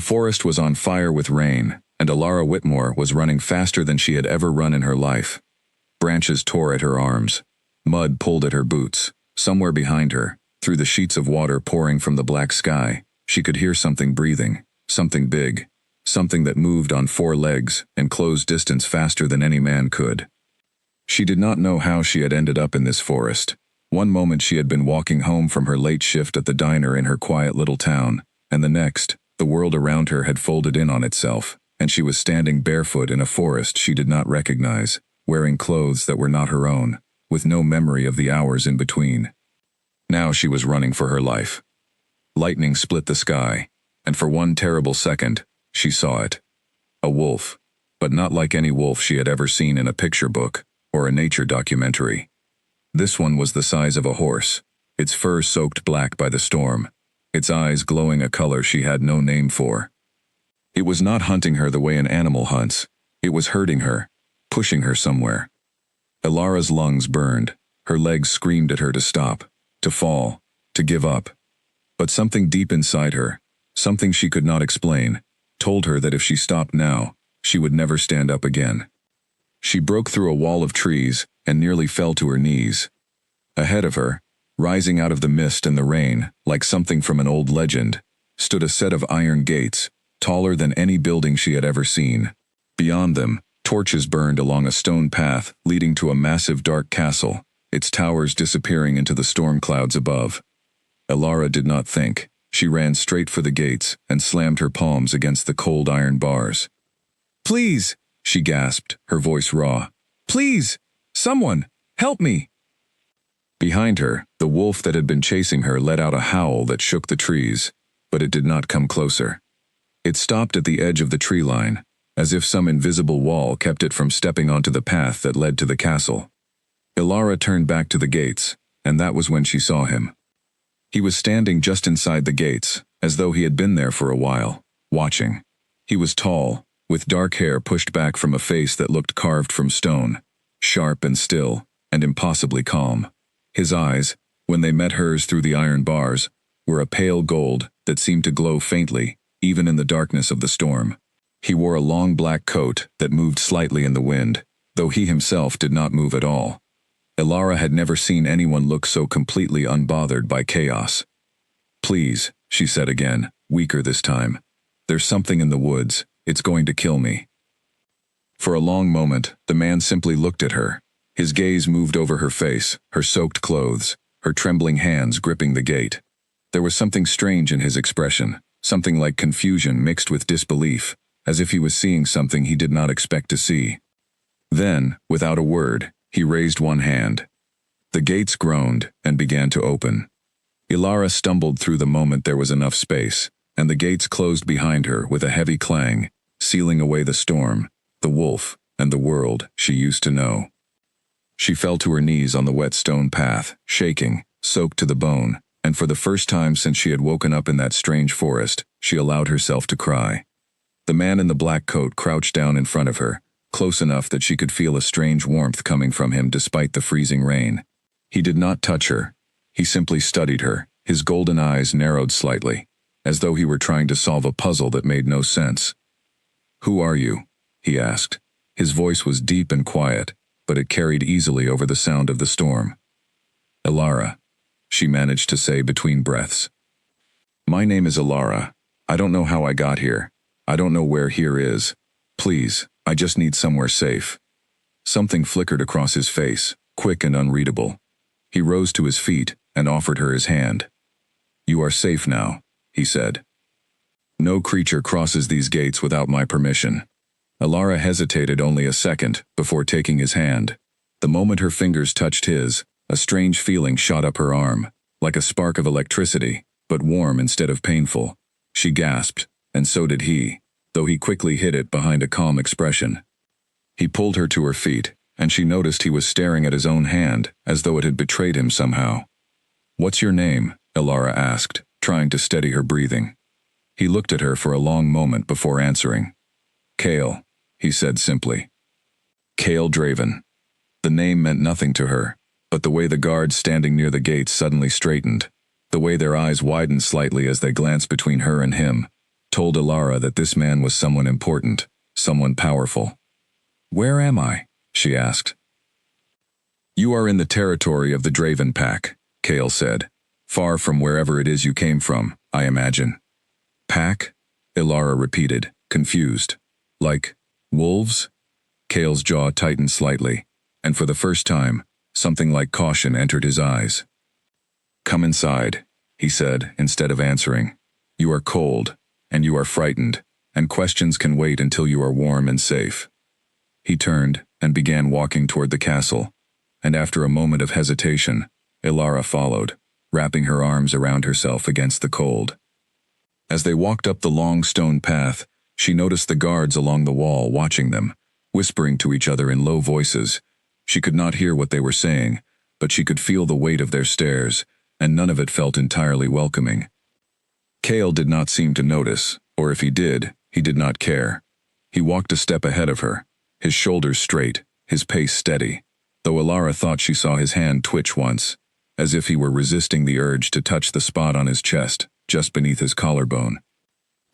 The forest was on fire with rain, and Alara Whitmore was running faster than she had ever run in her life. Branches tore at her arms. Mud pulled at her boots. Somewhere behind her, through the sheets of water pouring from the black sky, she could hear something breathing, something big, something that moved on 4 legs and closed distance faster than any man could. She did not know how she had ended up in this forest. One moment she had been walking home from her late shift at the diner in her quiet little town, and the next, the world around her had folded in on itself, and she was standing barefoot in a forest she did not recognize, wearing clothes that were not her own, with no memory of the hours in between. Now she was running for her life. Lightning split the sky, and for one terrible second, she saw it. A wolf, but not like any wolf she had ever seen in a picture book or a nature documentary. This one was the size of a horse, its fur soaked black by the storm, its eyes glowing a color she had no name for. It was not hunting her the way an animal hunts. It was hurting her, pushing her somewhere. Alara's lungs burned. Her legs screamed at her to stop, to fall, to give up. But something deep inside her, something she could not explain, told her that if she stopped now, she would never stand up again. She broke through a wall of trees and nearly fell to her knees. Ahead of her, rising out of the mist and the rain, like something from an old legend, stood a set of iron gates, taller than any building she had ever seen. Beyond them, torches burned along a stone path leading to a massive dark castle, its towers disappearing into the storm clouds above. Alara did not think. She ran straight for the gates and slammed her palms against the cold iron bars. "Please!" she gasped, her voice raw. "Please! Someone! Help me!" Behind her, the wolf that had been chasing her let out a howl that shook the trees, but it did not come closer. It stopped at the edge of the tree line, as if some invisible wall kept it from stepping onto the path that led to the castle. Alara turned back to the gates, and that was when she saw him. He was standing just inside the gates, as though he had been there for a while, watching. He was tall, with dark hair pushed back from a face that looked carved from stone, sharp and still, and impossibly calm. His eyes, when they met hers through the iron bars, were a pale gold that seemed to glow faintly, even in the darkness of the storm. He wore a long black coat that moved slightly in the wind, though he himself did not move at all. Alara had never seen anyone look so completely unbothered by chaos. "Please," she said again, weaker this time. "There's something in the woods. It's going to kill me." For a long moment, the man simply looked at her. His gaze moved over her face, her soaked clothes, her trembling hands gripping the gate. There was something strange in his expression, something like confusion mixed with disbelief, as if he was seeing something he did not expect to see. Then, without a word, he raised one hand. The gates groaned and began to open. Alara stumbled through the moment there was enough space, and the gates closed behind her with a heavy clang, sealing away the storm, the wolf, and the world she used to know. She fell to her knees on the wet stone path, shaking, soaked to the bone, and for the first time since she had woken up in that strange forest, she allowed herself to cry. The man in the black coat crouched down in front of her, close enough that she could feel a strange warmth coming from him despite the freezing rain. He did not touch her. He simply studied her, his golden eyes narrowed slightly, as though he were trying to solve a puzzle that made no sense. "Who are you?" he asked. His voice was deep and quiet, but it carried easily over the sound of the storm. "Alara," she managed to say between breaths. "My name is Alara. I don't know how I got here. I don't know where here is. Please, I just need somewhere safe." Something flickered across his face, quick and unreadable. He rose to his feet and offered her his hand. "You are safe now," he said. "No creature crosses these gates without my permission." Alara hesitated only a second before taking his hand. The moment her fingers touched his, a strange feeling shot up her arm, like a spark of electricity, but warm instead of painful. She gasped, and so did he, though he quickly hid it behind a calm expression. He pulled her to her feet, and she noticed he was staring at his own hand, as though it had betrayed him somehow. "What's your name?" Alara asked, trying to steady her breathing. He looked at her for a long moment before answering. "Kale," he said simply. Kale Draven. The name meant nothing to her, but the way the guards standing near the gates suddenly straightened, the way their eyes widened slightly as they glanced between her and him, told Ilara that this man was someone important, someone powerful. "Where am I?" she asked. "You are in the territory of the Draven Pack," Kale said. "Far from wherever it is you came from, I imagine." "Pack?" Ilara repeated, confused. "Like wolves?" Kale's jaw tightened slightly, and for the first time, something like caution entered his eyes. "Come inside," he said, instead of answering. "You are cold, and you are frightened, and questions can wait until you are warm and safe." He turned and began walking toward the castle, and after a moment of hesitation, Ilara followed, wrapping her arms around herself against the cold. As they walked up the long stone path, she noticed the guards along the wall watching them, whispering to each other in low voices. She could not hear what they were saying, but she could feel the weight of their stares, and none of it felt entirely welcoming. Kale did not seem to notice, or if he did not care. He walked a step ahead of her, his shoulders straight, his pace steady, though Ilara thought she saw his hand twitch once, as if he were resisting the urge to touch the spot on his chest, just beneath his collarbone.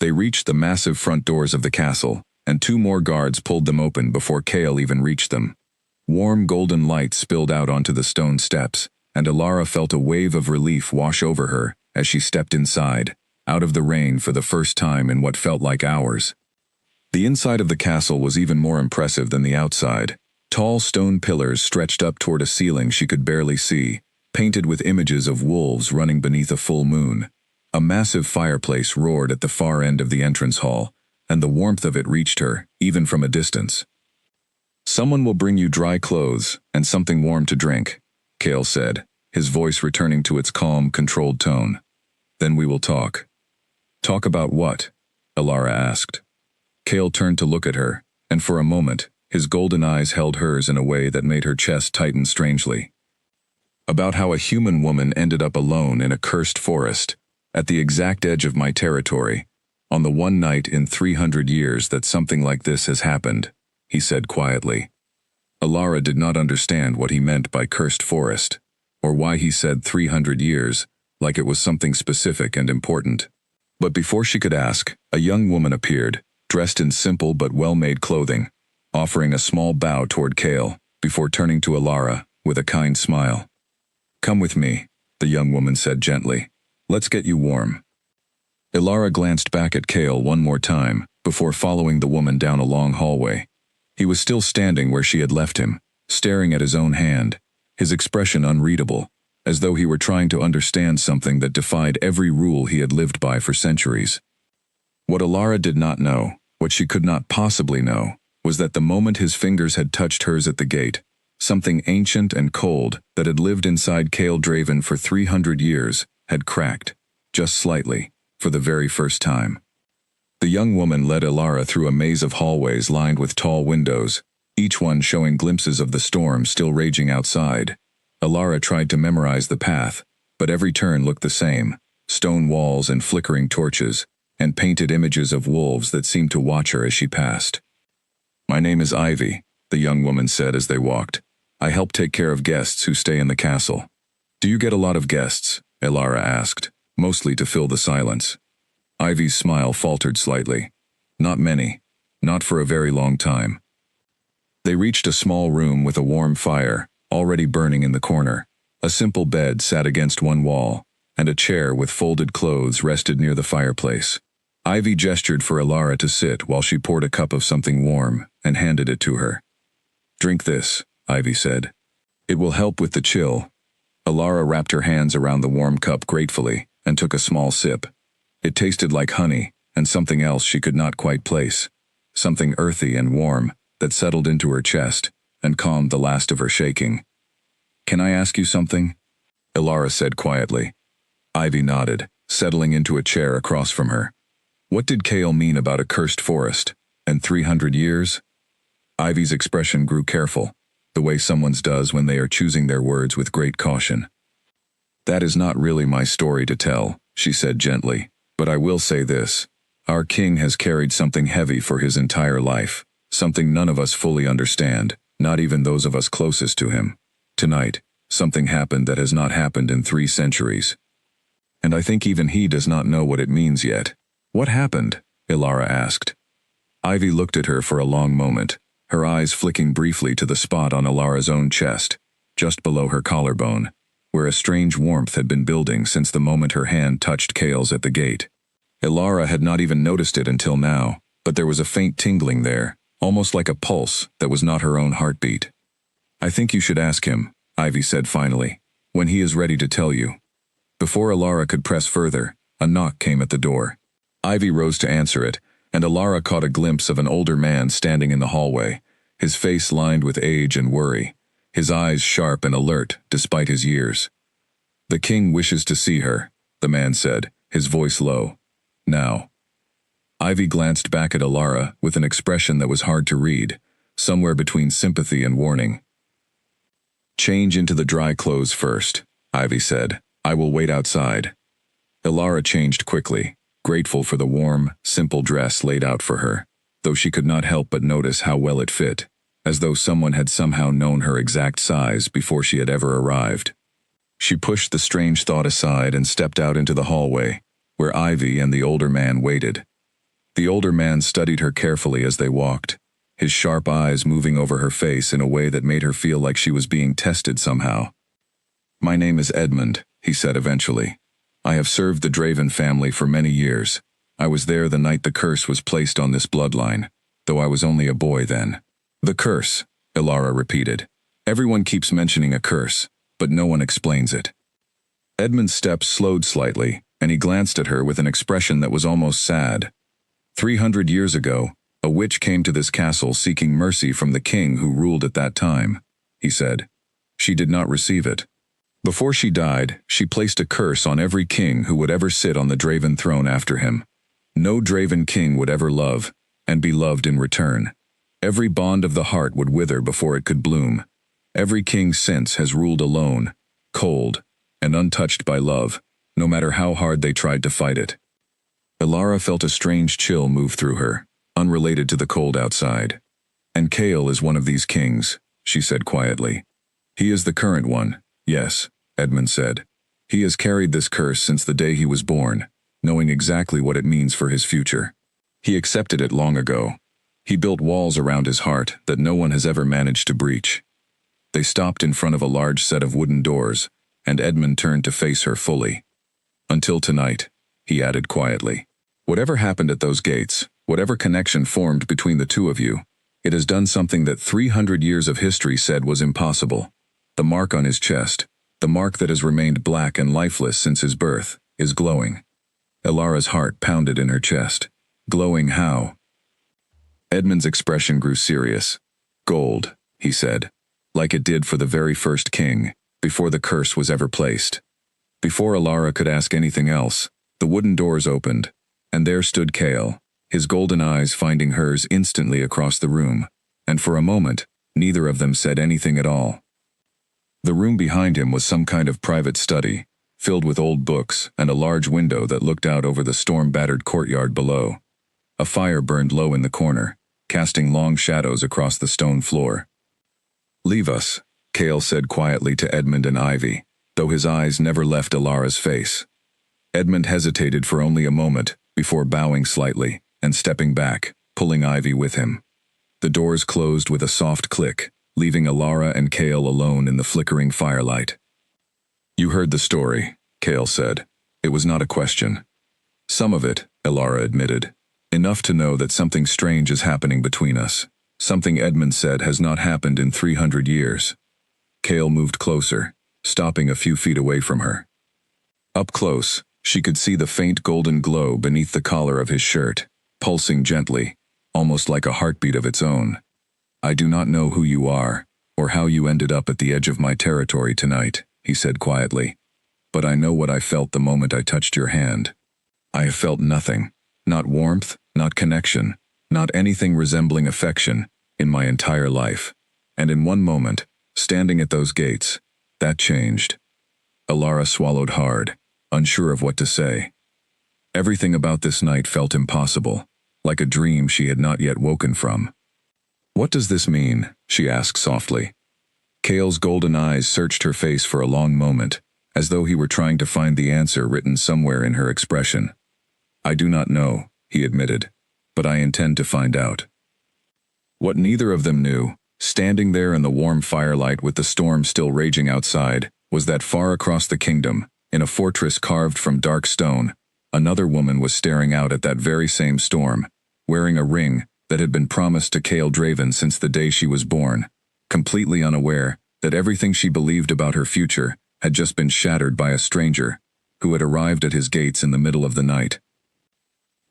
They reached the massive front doors of the castle, and 2 more guards pulled them open before Kale even reached them. Warm golden light spilled out onto the stone steps, and Ilara felt a wave of relief wash over her as she stepped inside, out of the rain for the first time in what felt like hours. The inside of the castle was even more impressive than the outside. Tall stone pillars stretched up toward a ceiling she could barely see, painted with images of wolves running beneath a full moon. A massive fireplace roared at the far end of the entrance hall, and the warmth of it reached her, even from a distance. "Someone will bring you dry clothes and something warm to drink," Kale said, his voice returning to its calm, controlled tone. "Then we will talk." "Talk about what?" Ilara asked. Kale turned to look at her, and for a moment, his golden eyes held hers in a way that made her chest tighten strangely. "About how a human woman ended up alone in a cursed forest, at the exact edge of my territory, on the one night in 300 years that something like this has happened," he said quietly. Ilara did not understand what he meant by cursed forest, or why he said 300 years, like it was something specific and important. But before she could ask, a young woman appeared, dressed in simple but well-made clothing, offering a small bow toward Kale, before turning to Ilara with a kind smile. "Come with me," the young woman said gently. "Let's get you warm." Ilara glanced back at Kale one more time, before following the woman down a long hallway. He was still standing where she had left him, staring at his own hand, his expression unreadable, as though he were trying to understand something that defied every rule he had lived by for centuries. What Ilara did not know, what she could not possibly know, was that the moment his fingers had touched hers at the gate, something ancient and cold that had lived inside Kale Draven for 300 years had cracked, just slightly, for the very first time. The young woman led Ilara through a maze of hallways lined with tall windows, each one showing glimpses of the storm still raging outside. Ilara tried to memorize the path, but every turn looked the same: stone walls and flickering torches, and painted images of wolves that seemed to watch her as she passed. "My name is Ivy," the young woman said as they walked. "I help take care of guests who stay in the castle." "Do you get a lot of guests?" Ilara asked, mostly to fill the silence. Ivy's smile faltered slightly. "Not many. Not for a very long time." They reached a small room with a warm fire, already burning in the corner. A simple bed sat against one wall, and a chair with folded clothes rested near the fireplace. Ivy gestured for Ilara to sit while she poured a cup of something warm and handed it to her. "Drink this," Ivy said. "It will help with the chill." Ilara wrapped her hands around the warm cup gratefully and took a small sip. It tasted like honey and something else she could not quite place, something earthy and warm that settled into her chest and calmed the last of her shaking. "Can I ask you something?" Ilara said quietly. Ivy nodded, settling into a chair across from her. "What did Kale mean about a cursed forest, and 300 years?" Ivy's expression grew careful, the way someone's does when they are choosing their words with great caution. "That is not really my story to tell," she said gently, "but I will say this. Our king has carried something heavy for his entire life, something none of us fully understand, not even those of us closest to him. Tonight, something happened that has not happened in 3 centuries. And I think even he does not know what it means yet." "What happened?" Ilara asked. Ivy looked at her for a long moment, her eyes flicking briefly to the spot on Ilara's own chest, just below her collarbone, where a strange warmth had been building since the moment her hand touched Cale's at the gate. Ilara had not even noticed it until now, but there was a faint tingling there, almost like a pulse that was not her own heartbeat. "I think you should ask him," Ivy said finally, "when he is ready to tell you." Before Ilara could press further, a knock came at the door. Ivy rose to answer it, and Ilara caught a glimpse of an older man standing in the hallway, his face lined with age and worry, his eyes sharp and alert despite his years. "The king wishes to see her," the man said, his voice low. "Now." Ivy glanced back at Ilara with an expression that was hard to read, somewhere between sympathy and warning. "Change into the dry clothes first," Ivy said. "I will wait outside." Ilara changed quickly, grateful for the warm, simple dress laid out for her, though she could not help but notice how well it fit, as though someone had somehow known her exact size before she had ever arrived. She pushed the strange thought aside and stepped out into the hallway, where Ivy and the older man waited. The older man studied her carefully as they walked, his sharp eyes moving over her face in a way that made her feel like she was being tested somehow. "My name is Edmund," he said eventually. "I have served the Draven family for many years. I was there the night the curse was placed on this bloodline, though I was only a boy then." "The curse," Ilara repeated. "Everyone keeps mentioning a curse, but no one explains it." Edmund's steps slowed slightly, and he glanced at her with an expression that was almost sad. 300 years ago, a witch came to this castle seeking mercy from the king who ruled at that time, he said. She did not receive it. Before she died, she placed a curse on every king who would ever sit on the Draven throne after him. No Draven king would ever love, and be loved in return. Every bond of the heart would wither before it could bloom. Every king since has ruled alone, cold, and untouched by love, no matter how hard they tried to fight it. Ilara felt a strange chill move through her, unrelated to the cold outside. "And Cale is one of these kings," she said quietly. "He is the current one, yes," Edmund said. "He has carried this curse since the day he was born, knowing exactly what it means for his future. He accepted it long ago. He built walls around his heart that no one has ever managed to breach." They stopped in front of a large set of wooden doors, and Edmund turned to face her fully. "Until tonight," he added quietly. "Whatever happened at those gates, whatever connection formed between the two of you, it has done something that 300 years of history said was impossible. The mark on his chest, the mark that has remained black and lifeless since his birth, is glowing." Ilara's heart pounded in her chest. "Glowing how?" Edmund's expression grew serious. "Gold," he said, "like it did for the very first king, before the curse was ever placed." Before Ilara could ask anything else, the wooden doors opened, and there stood Cale, his golden eyes finding hers instantly across the room, and for a moment, neither of them said anything at all. The room behind him was some kind of private study, filled with old books and a large window that looked out over the storm-battered courtyard below. A fire burned low in the corner, casting long shadows across the stone floor. "Leave us," Cale said quietly to Edmund and Ivy, though his eyes never left Ilara's face. Edmund hesitated for only a moment before bowing slightly and stepping back, pulling Ivy with him. The doors closed with a soft click, leaving Ilara and Cale alone in the flickering firelight. "You heard the story," Cale said. "It was not a question." "Some of it," Ilara admitted. "Enough to know that something strange is happening between us. Something Edmund said has not happened in 300 years. Cale moved closer, stopping a few feet away from her. Up close, she could see the faint golden glow beneath the collar of his shirt, pulsing gently, almost like a heartbeat of its own. "I do not know who you are, or how you ended up at the edge of my territory tonight," he said quietly. "But I know what I felt the moment I touched your hand. I have felt nothing, not warmth, not connection, not anything resembling affection, in my entire life. And in one moment, standing at those gates, that changed." Ilara swallowed hard, unsure of what to say. Everything about this night felt impossible, like a dream she had not yet woken from. "What does this mean?" she asked softly. Cale's golden eyes searched her face for a long moment, as though he were trying to find the answer written somewhere in her expression. "I do not know," he admitted, but I intend to find out." What neither of them knew, standing there in the warm firelight with the storm still raging outside, was that far across the kingdom, in a fortress carved from dark stone, another woman was staring out at that very same storm, wearing a ring that had been promised to Kael Draven since the day she was born, completely unaware that everything she believed about her future had just been shattered by a stranger who had arrived at his gates in the middle of the night.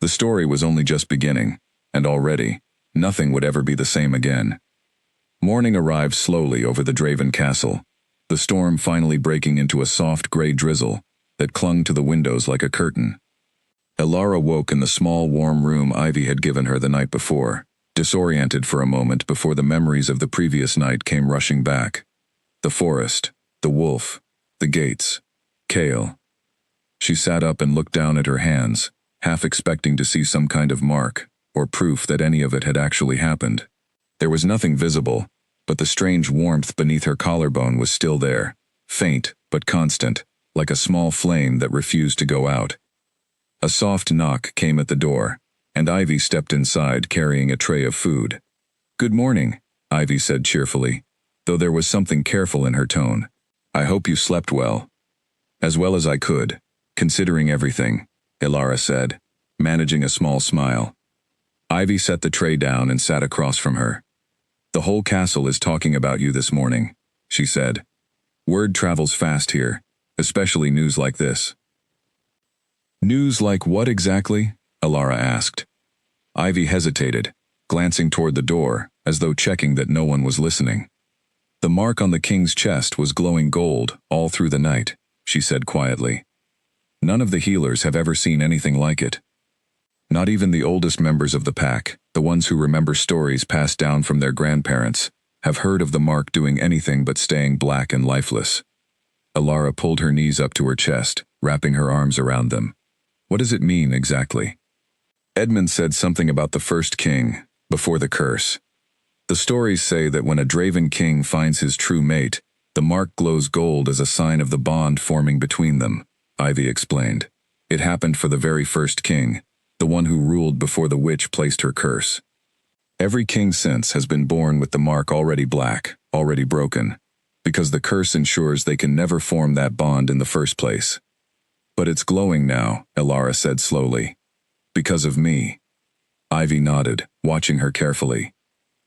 The story was only just beginning, and already, nothing would ever be the same again. Morning arrived slowly over the Draven castle, the storm finally breaking into a soft gray drizzle that clung to the windows like a curtain. Elara woke in the small warm room Ivy had given her the night before, disoriented for a moment before the memories of the previous night came rushing back. The forest, the wolf, the gates, Kael. She sat up and looked down at her hands, half expecting to see some kind of mark, or proof that any of it had actually happened. There was nothing visible, but the strange warmth beneath her collarbone was still there, faint but constant, like a small flame that refused to go out. A soft knock came at the door, and Ivy stepped inside carrying a tray of food. "Good morning," Ivy said cheerfully, though there was something careful in her tone. "I hope you slept well." "As well as I could, considering everything," Elara said, managing a small smile. Ivy set the tray down and sat across from her. "The whole castle is talking about you this morning," she said. "Word travels fast here, especially news like this." "News like what exactly?" Elara asked. Ivy hesitated, glancing toward the door, as though checking that no one was listening. "The mark on the king's chest was glowing gold all through the night," she said quietly. "None of the healers have ever seen anything like it. Not even the oldest members of the pack, the ones who remember stories passed down from their grandparents, have heard of the mark doing anything but staying black and lifeless." Elara pulled her knees up to her chest, wrapping her arms around them. "What does it mean exactly?" "Edmund said something about the first king, before the curse. The stories say that when a Draven king finds his true mate, the mark glows gold as a sign of the bond forming between them," Ivy explained. "It happened for the very first king, the one who ruled before the witch placed her curse. Every king since has been born with the mark already black, already broken, because the curse ensures they can never form that bond in the first place. But it's glowing now," Elara said slowly. "Because of me." Ivy nodded, watching her carefully.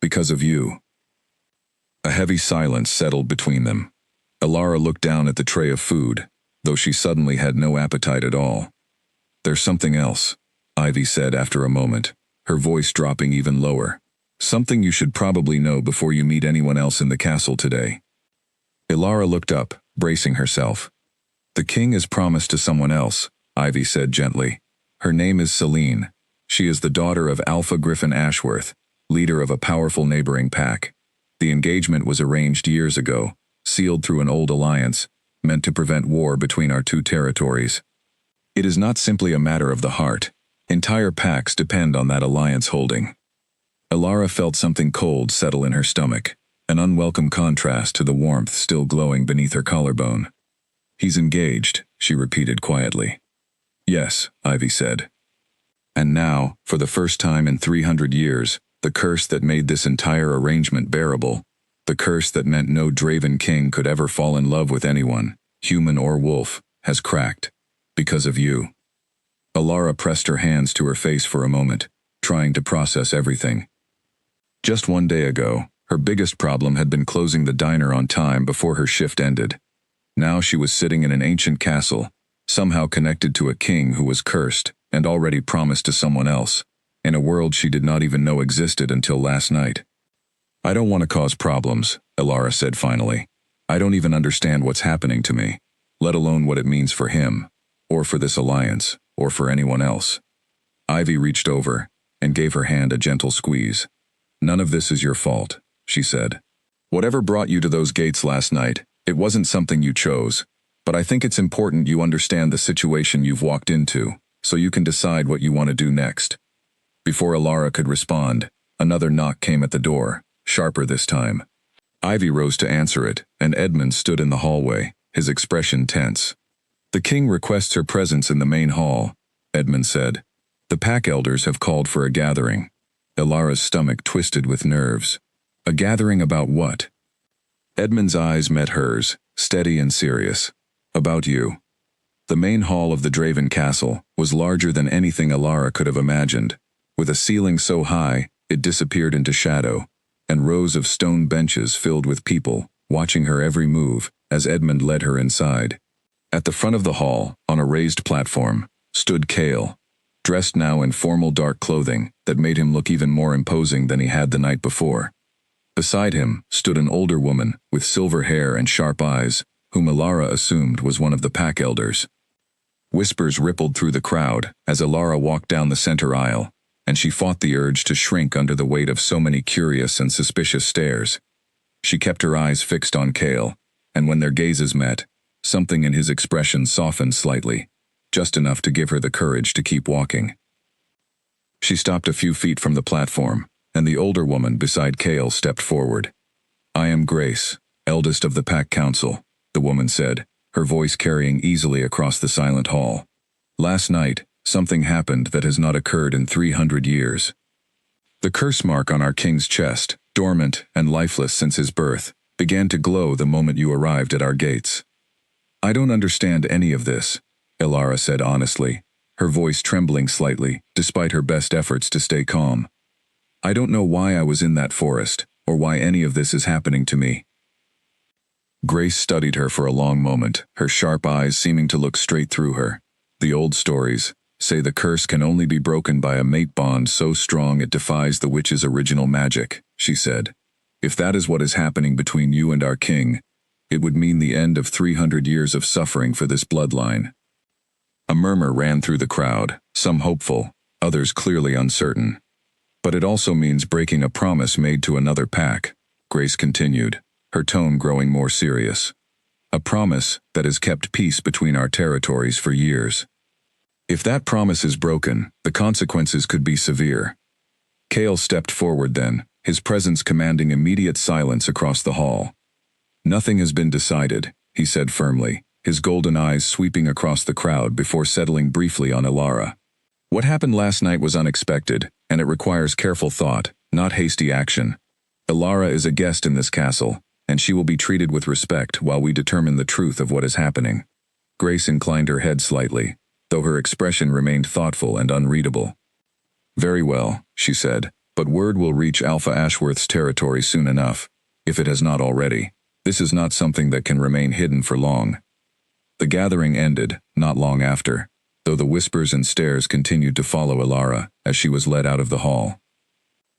"Because of you." A heavy silence settled between them. Elara looked down at the tray of food, though she suddenly had no appetite at all. "There's something else," Ivy said after a moment, her voice dropping even lower. "Something you should probably know before you meet anyone else in the castle today." Elara looked up, bracing herself. "The king is promised to someone else," Ivy said gently. "Her name is Selene. She is the daughter of Alpha Griffin Ashworth, leader of a powerful neighboring pack. The engagement was arranged years ago, sealed through an old alliance, meant to prevent war between our two territories. It is not simply a matter of the heart. Entire packs depend on that alliance holding." Elara felt something cold settle in her stomach, an unwelcome contrast to the warmth still glowing beneath her collarbone. "He's engaged," she repeated quietly. "Yes," Ivy said. "And now, for the first time in 300 years, the curse that made this entire arrangement bearable, the curse that meant no Draven king could ever fall in love with anyone, human or wolf, has cracked. Because of you." Elara pressed her hands to her face for a moment, trying to process everything. Just one day ago, her biggest problem had been closing the diner on time before her shift ended. Now she was sitting in an ancient castle, somehow connected to a king who was cursed and already promised to someone else, in a world she did not even know existed until last night. "I don't want to cause problems," Elara said finally. "I don't even understand what's happening to me, let alone what it means for him, or for this alliance, or for anyone else." Ivy reached over and gave her hand a gentle squeeze. "None of this is your fault," she said. "Whatever brought you to those gates last night, it wasn't something you chose, but I think it's important you understand the situation you've walked into, so you can decide what you want to do next." Before Elara could respond, another knock came at the door, sharper this time. Ivy rose to answer it, and Edmund stood in the hallway, his expression tense. "The king requests her presence in the main hall," Edmund said. The pack elders have called for a gathering. Elara's stomach twisted with nerves. A gathering about what? Edmund's eyes met hers, steady and serious. About you. The main hall of the Draven Castle was larger than anything Elara could have imagined, with a ceiling so high it disappeared into shadow, and rows of stone benches filled with people, watching her every move as Edmund led her inside. At the front of the hall, on a raised platform, stood Cale, dressed now in formal dark clothing that made him look even more imposing than he had the night before. Beside him stood an older woman with silver hair and sharp eyes, whom Elara assumed was one of the pack elders. Whispers rippled through the crowd as Elara walked down the center aisle, and she fought the urge to shrink under the weight of so many curious and suspicious stares. She kept her eyes fixed on Cale, and when their gazes met, something in his expression softened slightly, just enough to give her the courage to keep walking. She stopped a few feet from the platform, and the older woman beside Cale stepped forward. "I am Grace, eldest of the Pack Council," the woman said, her voice carrying easily across the silent hall. "Last night, something happened that has not occurred in 300 years. The curse mark on our king's chest, dormant and lifeless since his birth, began to glow the moment you arrived at our gates." "I don't understand any of this," Elara said honestly, her voice trembling slightly, despite her best efforts to stay calm. "I don't know why I was in that forest, or why any of this is happening to me." Grace studied her for a long moment, her sharp eyes seeming to look straight through her. "The old stories say the curse can only be broken by a mate bond so strong it defies the witch's original magic," she said. "If that is what is happening between you and our king, it would mean the end of 300 years of suffering for this bloodline." A murmur ran through the crowd, some hopeful, others clearly uncertain. "But it also means breaking a promise made to another pack," Grace continued, her tone growing more serious. "A promise that has kept peace between our territories for years. If that promise is broken, the consequences could be severe." Cale stepped forward then, his presence commanding immediate silence across the hall. "Nothing has been decided," he said firmly, his golden eyes sweeping across the crowd before settling briefly on Elara. "What happened last night was unexpected, and it requires careful thought, not hasty action. Elara is a guest in this castle, and she will be treated with respect while we determine the truth of what is happening." Grace inclined her head slightly, though her expression remained thoughtful and unreadable. "Very well," she said, "but word will reach Alpha Ashworth's territory soon enough, if it has not already. This is not something that can remain hidden for long." The gathering ended, not long after, though the whispers and stares continued to follow Elara as she was led out of the hall.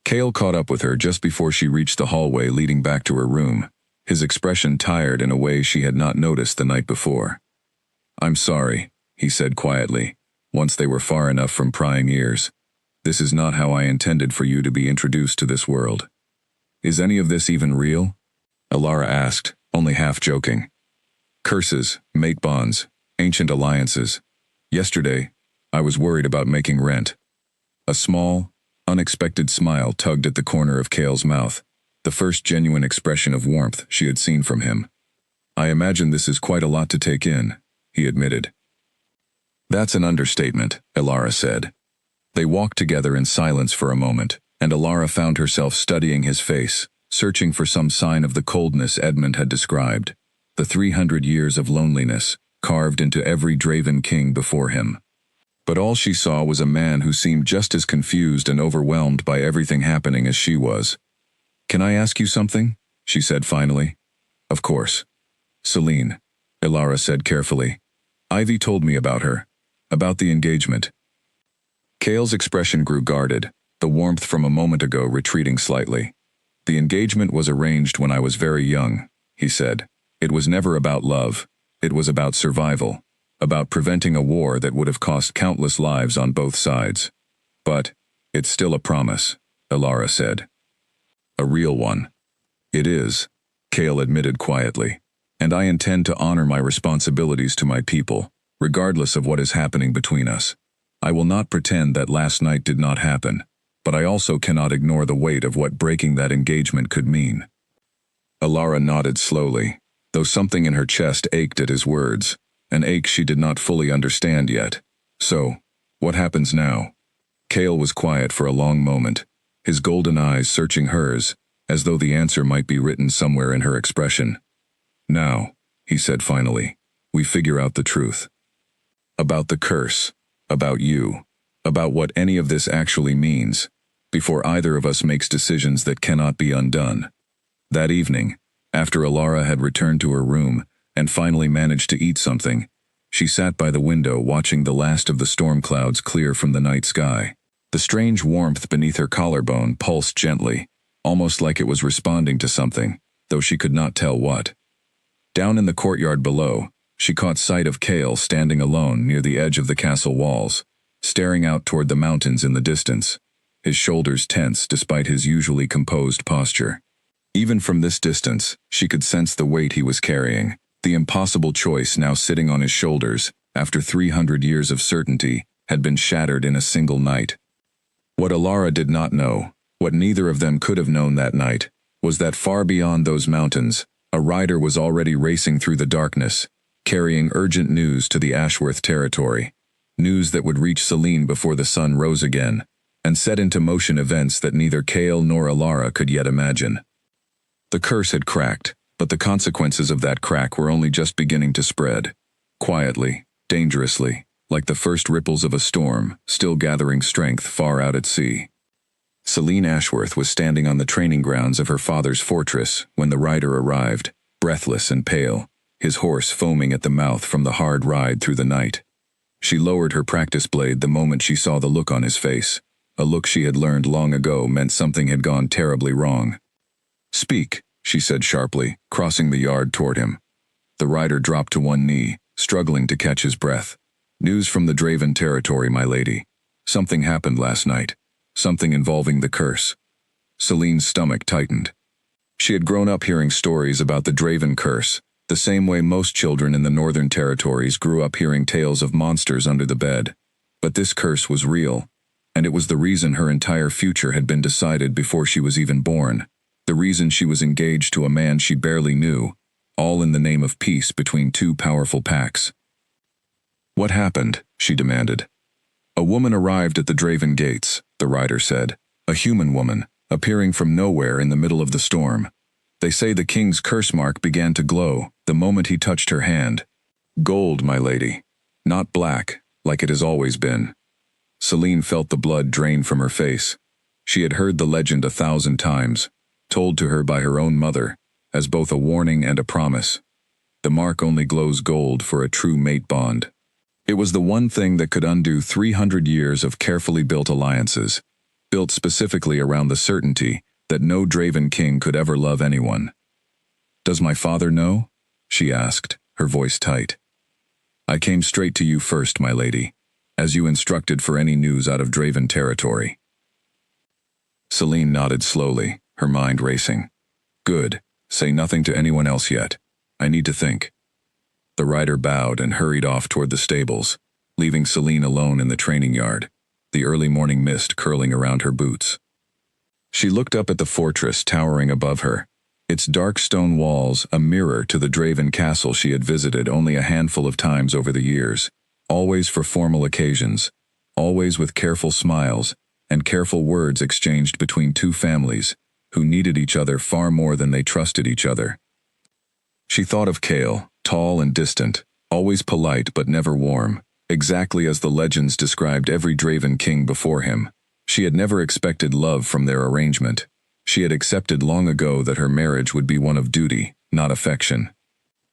Cale caught up with her just before she reached the hallway leading back to her room, his expression tired in a way she had not noticed the night before. "I'm sorry," he said quietly, once they were far enough from prying ears. "This is not how I intended for you to be introduced to this world." "Is any of this even real?" Elara asked, only half joking. "Curses, mate bonds, ancient alliances. Yesterday, I was worried about making rent." A small, unexpected smile tugged at the corner of Cale's mouth, the first genuine expression of warmth she had seen from him. "I imagine this is quite a lot to take in," he admitted. "That's an understatement," Elara said. They walked together in silence for a moment, and Elara found herself studying his face, searching for some sign of the coldness Edmund had described, the 300 years of loneliness, carved into every Draven king before him. But all she saw was a man who seemed just as confused and overwhelmed by everything happening as she was. "Can I ask you something?" she said finally. "Of course." "Celine," Elara said carefully. "Ivy told me about her, about the engagement." Cale's expression grew guarded, the warmth from a moment ago retreating slightly. "The engagement was arranged when I was very young," he said. "It was never about love. It was about survival, about preventing a war that would have cost countless lives on both sides. But it's still a promise," Elara said. "A real one." "It is," Cale admitted quietly, "and I intend to honor my responsibilities to my people, regardless of what is happening between us. I will not pretend that last night did not happen, but I also cannot ignore the weight of what breaking that engagement could mean." Elara nodded slowly, though something in her chest ached at his words, an ache she did not fully understand yet. "So, what happens now?" Cale was quiet for a long moment, his golden eyes searching hers, as though the answer might be written somewhere in her expression. "Now," he said finally, "we figure out the truth. About the curse, about you, about what any of this actually means, before either of us makes decisions that cannot be undone." That evening, after Alara had returned to her room and finally managed to eat something, she sat by the window watching the last of the storm clouds clear from the night sky. The strange warmth beneath her collarbone pulsed gently, almost like it was responding to something, though she could not tell what. Down in the courtyard below, she caught sight of Cale standing alone near the edge of the castle walls, staring out toward the mountains in the distance, his shoulders tense despite his usually composed posture. Even from this distance, she could sense the weight he was carrying, the impossible choice now sitting on his shoulders, after 300 years of certainty, had been shattered in a single night. What Alara did not know, what neither of them could have known that night, was that far beyond those mountains, a rider was already racing through the darkness, carrying urgent news to the Ashworth territory, news that would reach Selene before the sun rose again, and set into motion events that neither Cale nor Alara could yet imagine. The curse had cracked, but the consequences of that crack were only just beginning to spread, quietly, dangerously, like the first ripples of a storm, still gathering strength far out at sea. Selene Ashworth was standing on the training grounds of her father's fortress when the rider arrived, breathless and pale, his horse foaming at the mouth from the hard ride through the night. She lowered her practice blade the moment she saw the look on his face, a look she had learned long ago meant something had gone terribly wrong. "Speak," she said sharply, crossing the yard toward him. The rider dropped to one knee, struggling to catch his breath. "News from the Draven territory, my lady. Something happened last night. Something involving the curse." Selene's stomach tightened. She had grown up hearing stories about the Draven curse, the same way most children in the northern territories grew up hearing tales of monsters under the bed. But this curse was real, and it was the reason her entire future had been decided before she was even born. The reason she was engaged to a man she barely knew, all in the name of peace between two powerful packs. "What happened?" she demanded. "A woman arrived at the Draven gates," the rider said. "A human woman, appearing from nowhere in the middle of the storm. They say the king's curse mark began to glow the moment he touched her hand. Gold, my lady. Not black, like it has always been." Selene felt the blood drain from her face. She had heard the legend 1,000 times, told to her by her own mother, as both a warning and a promise. The mark only glows gold for a true mate bond. It was the one thing that could undo 300 years of carefully built alliances, built specifically around the certainty that no Draven king could ever love anyone. "Does my father know?" she asked, her voice tight. "I came straight to you first, my lady, as you instructed for any news out of Draven territory." Selene nodded slowly, her mind racing. "Good. Say nothing to anyone else yet. I need to think." The rider bowed and hurried off toward the stables, leaving Selene alone in the training yard, the early morning mist curling around her boots. She looked up at the fortress towering above her, its dark stone walls a mirror to the Draven castle she had visited only a handful of times over the years, always for formal occasions, always with careful smiles and careful words exchanged between two families who needed each other far more than they trusted each other. She thought of Cale, tall and distant, always polite but never warm, exactly as the legends described every Draven king before him. She had never expected love from their arrangement. She had accepted long ago that her marriage would be one of duty, not affection.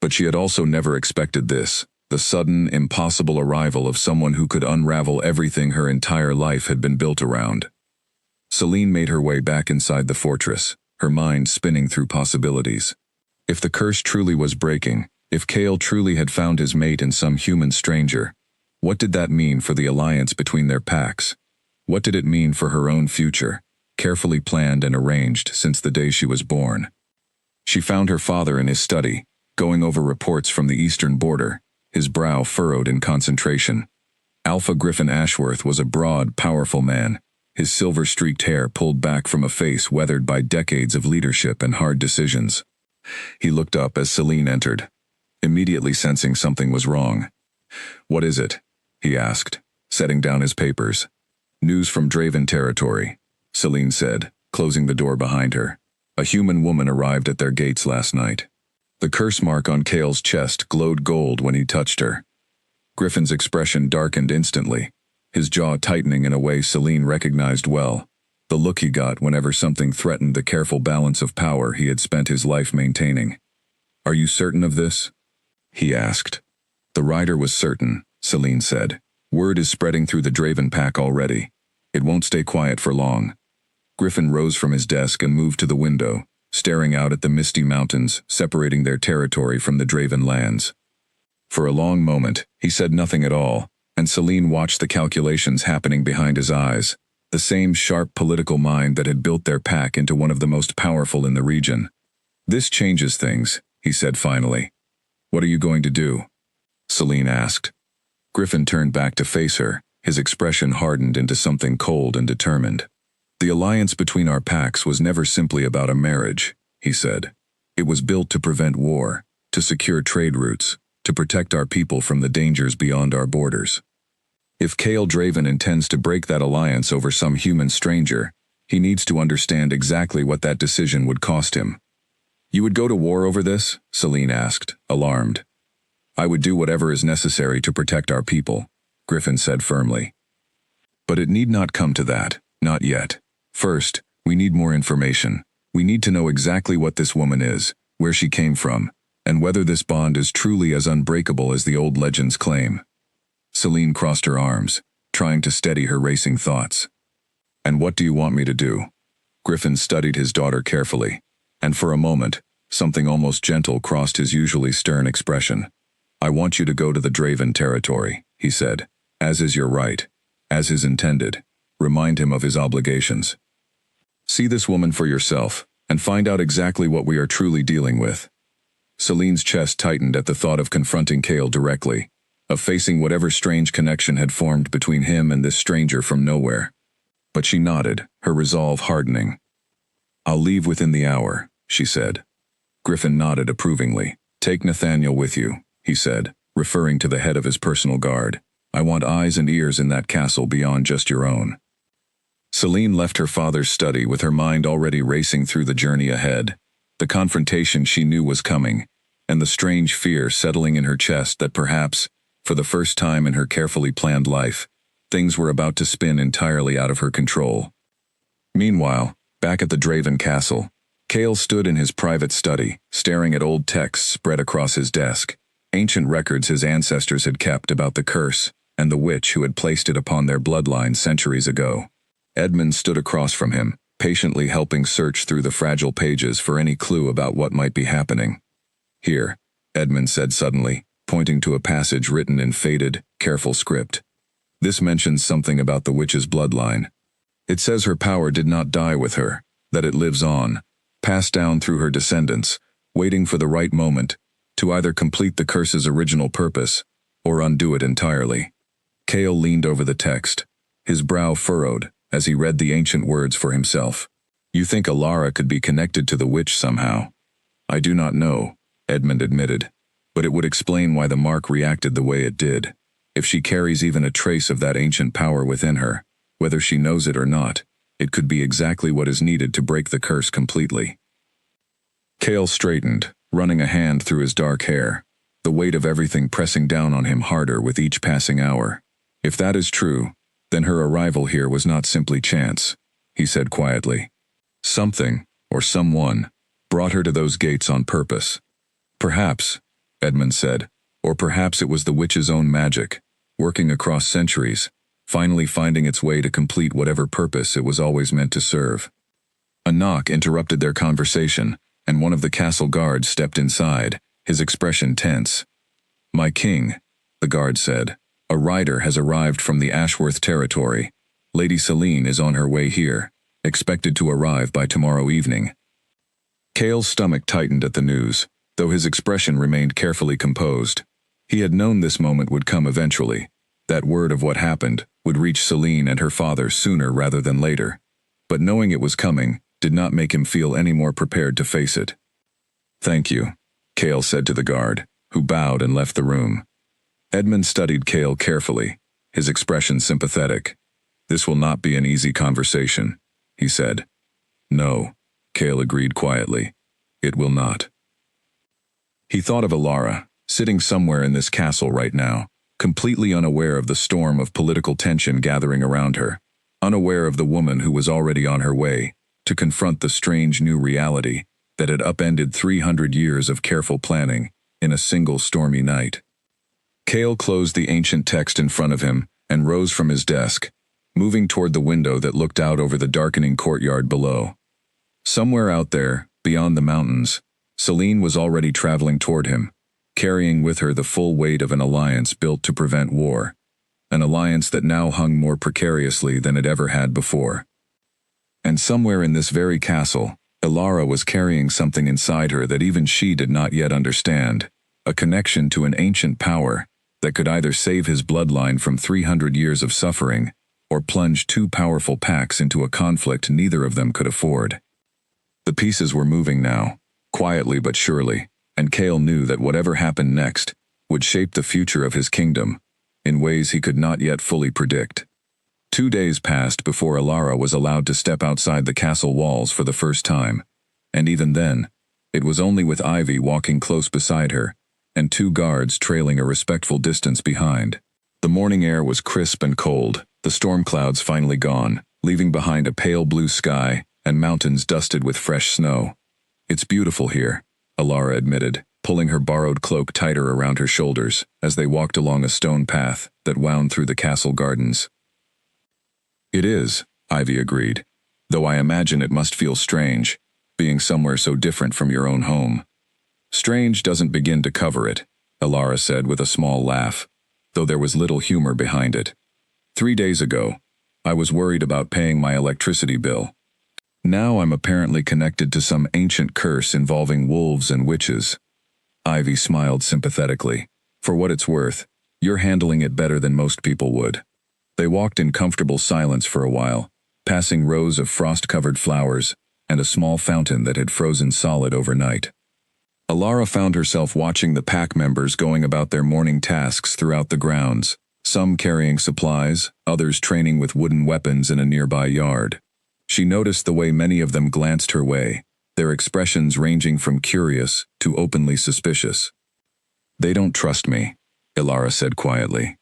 But she had also never expected this, the sudden, impossible arrival of someone who could unravel everything her entire life had been built around. Selene made her way back inside the fortress, her mind spinning through possibilities. If the curse truly was breaking, if Cale truly had found his mate in some human stranger, what did that mean for the alliance between their packs? What did it mean for her own future, carefully planned and arranged since the day she was born? She found her father in his study, going over reports from the eastern border, his brow furrowed in concentration. Alpha Griffin Ashworth was a broad, powerful man, his silver-streaked hair pulled back from a face weathered by decades of leadership and hard decisions. He looked up as Selene entered, immediately sensing something was wrong. "What is it?" he asked, setting down his papers. News from Draven territory, Celine said, closing the door behind her. A human woman arrived at their gates last night. The curse mark on Kale's chest glowed gold when he touched her. Griffin's expression darkened instantly, his jaw tightening in a way Celine recognized well, the look he got whenever something threatened the careful balance of power he had spent his life maintaining. "Are you certain of this?" he asked. The rider was certain, Celine said. "Word is spreading through the Draven pack already. It won't stay quiet for long." Griffin rose from his desk and moved to the window, staring out at the misty mountains separating their territory from the Draven lands. For a long moment, he said nothing at all, and Celine watched the calculations happening behind his eyes, the same sharp political mind that had built their pack into one of the most powerful in the region. "This changes things," he said finally. "What are you going to do?" Celine asked. Griffin turned back to face her, his expression hardened into something cold and determined. "The alliance between our packs was never simply about a marriage," he said. "It was built to prevent war, to secure trade routes, to protect our people from the dangers beyond our borders. If Kale Draven intends to break that alliance over some human stranger, he needs to understand exactly what that decision would cost him." "You would go to war over this?" Celine asked, alarmed. "I would do whatever is necessary to protect our people," Griffin said firmly. "But it need not come to that, not yet. First, we need more information. We need to know exactly what this woman is, where she came from, and whether this bond is truly as unbreakable as the old legends claim." Celine crossed her arms, trying to steady her racing thoughts. "And what do you want me to do?" Griffin studied his daughter carefully, and for a moment, something almost gentle crossed his usually stern expression. "I want you to go to the Draven territory," he said, "as is your right, as is intended. Remind him of his obligations. See this woman for yourself, and find out exactly what we are truly dealing with." Celine's chest tightened at the thought of confronting Kale directly, of facing whatever strange connection had formed between him and this stranger from nowhere. But she nodded, her resolve hardening. "I'll leave within the hour," she said. Griffin nodded approvingly. "Take Nathaniel with you," he said, referring to the head of his personal guard. "I want eyes and ears in that castle beyond just your own." Celine left her father's study with her mind already racing through the journey ahead. The confrontation she knew was coming, and the strange fear settling in her chest that perhaps, for the first time in her carefully planned life, things were about to spin entirely out of her control. Meanwhile, back at the Draven castle, Kale stood in his private study, staring at old texts spread across his desk, ancient records his ancestors had kept about the curse and the witch who had placed it upon their bloodline centuries ago. Edmund stood across from him, patiently helping search through the fragile pages for any clue about what might be happening. "Here," Edmund said suddenly, pointing to a passage written in faded, careful script. "This mentions something about the witch's bloodline. It says her power did not die with her, that it lives on, passed down through her descendants, waiting for the right moment to either complete the curse's original purpose or undo it entirely." Kale leaned over the text, his brow furrowed as he read the ancient words for himself. "You think Alara could be connected to the witch somehow?" "I do not know," Edmund admitted, "but it would explain why the mark reacted the way it did. If she carries even a trace of that ancient power within her, whether she knows it or not, it could be exactly what is needed to break the curse completely." Kale straightened, running a hand through his dark hair, the weight of everything pressing down on him harder with each passing hour. "If that is true, then her arrival here was not simply chance," he said quietly. "Something, or someone, brought her to those gates on purpose. Perhaps," Edmund said, "or perhaps it was the witch's own magic, working across centuries, finally finding its way to complete whatever purpose it was always meant to serve." A knock interrupted their conversation, and one of the castle guards stepped inside, his expression tense. "My king," the guard said, "a rider has arrived from the Ashworth territory. Lady Celine is on her way here, expected to arrive by tomorrow evening." Kale's stomach tightened at the news, though his expression remained carefully composed. He had known this moment would come eventually. That word of what happened would reach Celine and her father sooner rather than later. But knowing it was coming did not make him feel any more prepared to face it. "Thank you," Kale said to the guard, who bowed and left the room. Edmund studied Kale carefully, his expression sympathetic. This will not be an easy conversation, he said. No, Cale agreed quietly. It will not. He thought of Alara, sitting somewhere in this castle right now, completely unaware of the storm of political tension gathering around her, unaware of the woman who was already on her way to confront the strange new reality that had upended 300 years of careful planning in a single stormy night. Cale closed the ancient text in front of him and rose from his desk, moving toward the window that looked out over the darkening courtyard below. Somewhere out there, beyond the mountains, Selene was already traveling toward him, carrying with her the full weight of an alliance built to prevent war, an alliance that now hung more precariously than it ever had before. And somewhere in this very castle, Alara was carrying something inside her that even she did not yet understand, a connection to an ancient power that could either save his bloodline from 300 years of suffering or plunge two powerful packs into a conflict neither of them could afford. The pieces were moving now, quietly but surely, and Cale knew that whatever happened next would shape the future of his kingdom in ways he could not yet fully predict. 2 days passed before Alara was allowed to step outside the castle walls for the first time, and even then, it was only with Ivy walking close beside her and 2 guards trailing a respectful distance behind. The morning air was crisp and cold, the storm clouds finally gone, leaving behind a pale blue sky and mountains dusted with fresh snow. It's beautiful here, Alara admitted, pulling her borrowed cloak tighter around her shoulders as they walked along a stone path that wound through the castle gardens. It is, Ivy agreed, though I imagine it must feel strange, being somewhere so different from your own home. Strange doesn't begin to cover it, Alara said with a small laugh, though there was little humor behind it. 3 days ago, I was worried about paying my electricity bill. Now I'm apparently connected to some ancient curse involving wolves and witches. Ivy smiled sympathetically. For what it's worth, you're handling it better than most people would. They walked in comfortable silence for a while, passing rows of frost-covered flowers and a small fountain that had frozen solid overnight. Alara found herself watching the pack members going about their morning tasks throughout the grounds, some carrying supplies, others training with wooden weapons in a nearby yard. She noticed the way many of them glanced her way, their expressions ranging from curious to openly suspicious. They don't trust me, Alara said quietly.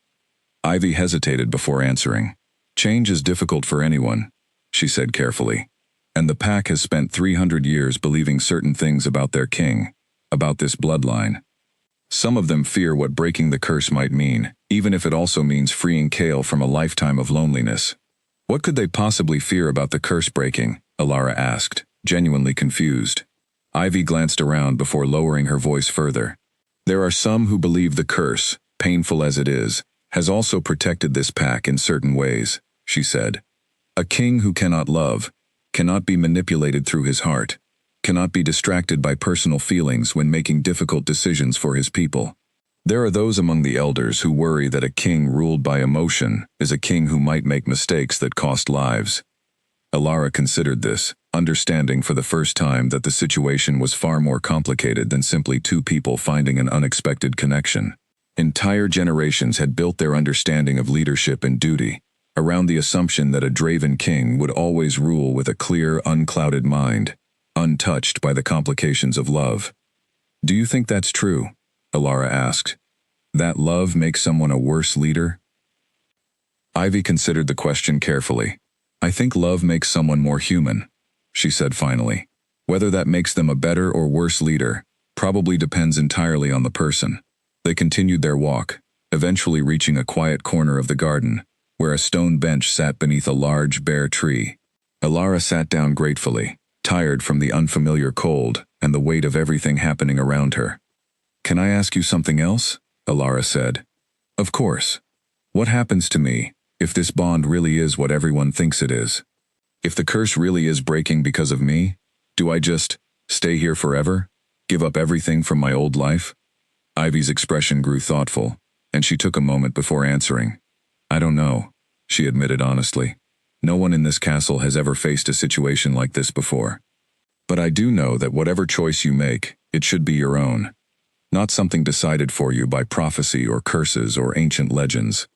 Ivy hesitated before answering. Change is difficult for anyone, she said carefully, and the pack has spent 300 years believing certain things about their king, about this bloodline. Some of them fear what breaking the curse might mean, even if it also means freeing Cale from a lifetime of loneliness. What could they possibly fear about the curse breaking? Alara asked, genuinely confused. Ivy glanced around before lowering her voice further. There are some who believe the curse, painful as it is, has also protected this pack in certain ways, she said. A king who cannot love, cannot be manipulated through his heart, cannot be distracted by personal feelings when making difficult decisions for his people. There are those among the elders who worry that a king ruled by emotion is a king who might make mistakes that cost lives. Alara considered this, understanding for the first time that the situation was far more complicated than simply 2 people finding an unexpected connection. Entire generations had built their understanding of leadership and duty around the assumption that a Draven king would always rule with a clear, unclouded mind, untouched by the complications of love. Do you think that's true? Alara asked. That love makes someone a worse leader? Ivy considered the question carefully. I think love makes someone more human, she said finally. Whether that makes them a better or worse leader probably depends entirely on the person. They continued their walk, eventually reaching a quiet corner of the garden, where a stone bench sat beneath a large, bare tree. Alara sat down gratefully, tired from the unfamiliar cold and the weight of everything happening around her. Can I ask you something else? Alara said. Of course. What happens to me if this bond really is what everyone thinks it is? If the curse really is breaking because of me, do I just stay here forever? Give up everything from my old life? Ivy's expression grew thoughtful, and she took a moment before answering. I don't know, she admitted honestly. No one in this castle has ever faced a situation like this before. But I do know that whatever choice you make, it should be your own. Not something decided for you by prophecy or curses or ancient legends.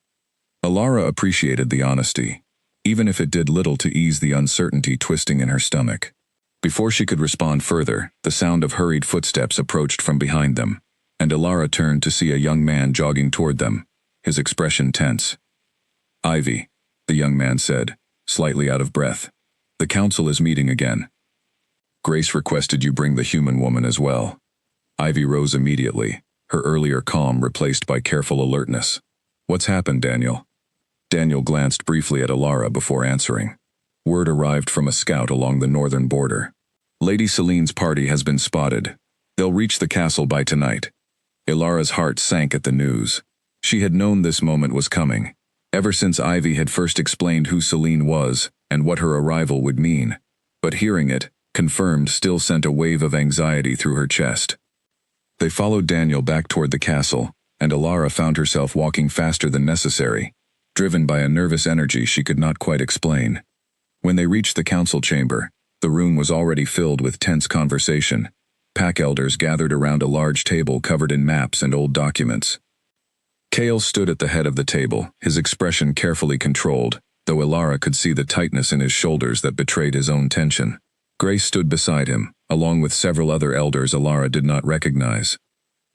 Alara appreciated the honesty. even if it did little to ease the uncertainty twisting in her stomach. Before she could respond further, the sound of hurried footsteps approached from behind them, and Alara turned to see a young man jogging toward them, his expression tense. "Ivy," the young man said, slightly out of breath. "The council is meeting again. Grace requested you bring the human woman as well." Ivy rose immediately, her earlier calm replaced by careful alertness. "What's happened, Daniel?" Daniel glanced briefly at Alara before answering. Word arrived from a scout along the northern border. "Lady Celine's party has been spotted. They'll reach the castle by tonight." Alara's heart sank at the news. She had known this moment was coming, ever since Ivy had first explained who Celine was and what her arrival would mean. But hearing it, confirmed, still sent a wave of anxiety through her chest. They followed Daniel back toward the castle, and Alara found herself walking faster than necessary, driven by a nervous energy she could not quite explain. When they reached the council chamber, the room was already filled with tense conversation. Pack elders gathered around a large table covered in maps and old documents. Kale stood at the head of the table, his expression carefully controlled, though Alara could see the tightness in his shoulders that betrayed his own tension. Grace stood beside him, along with several other elders Alara did not recognize.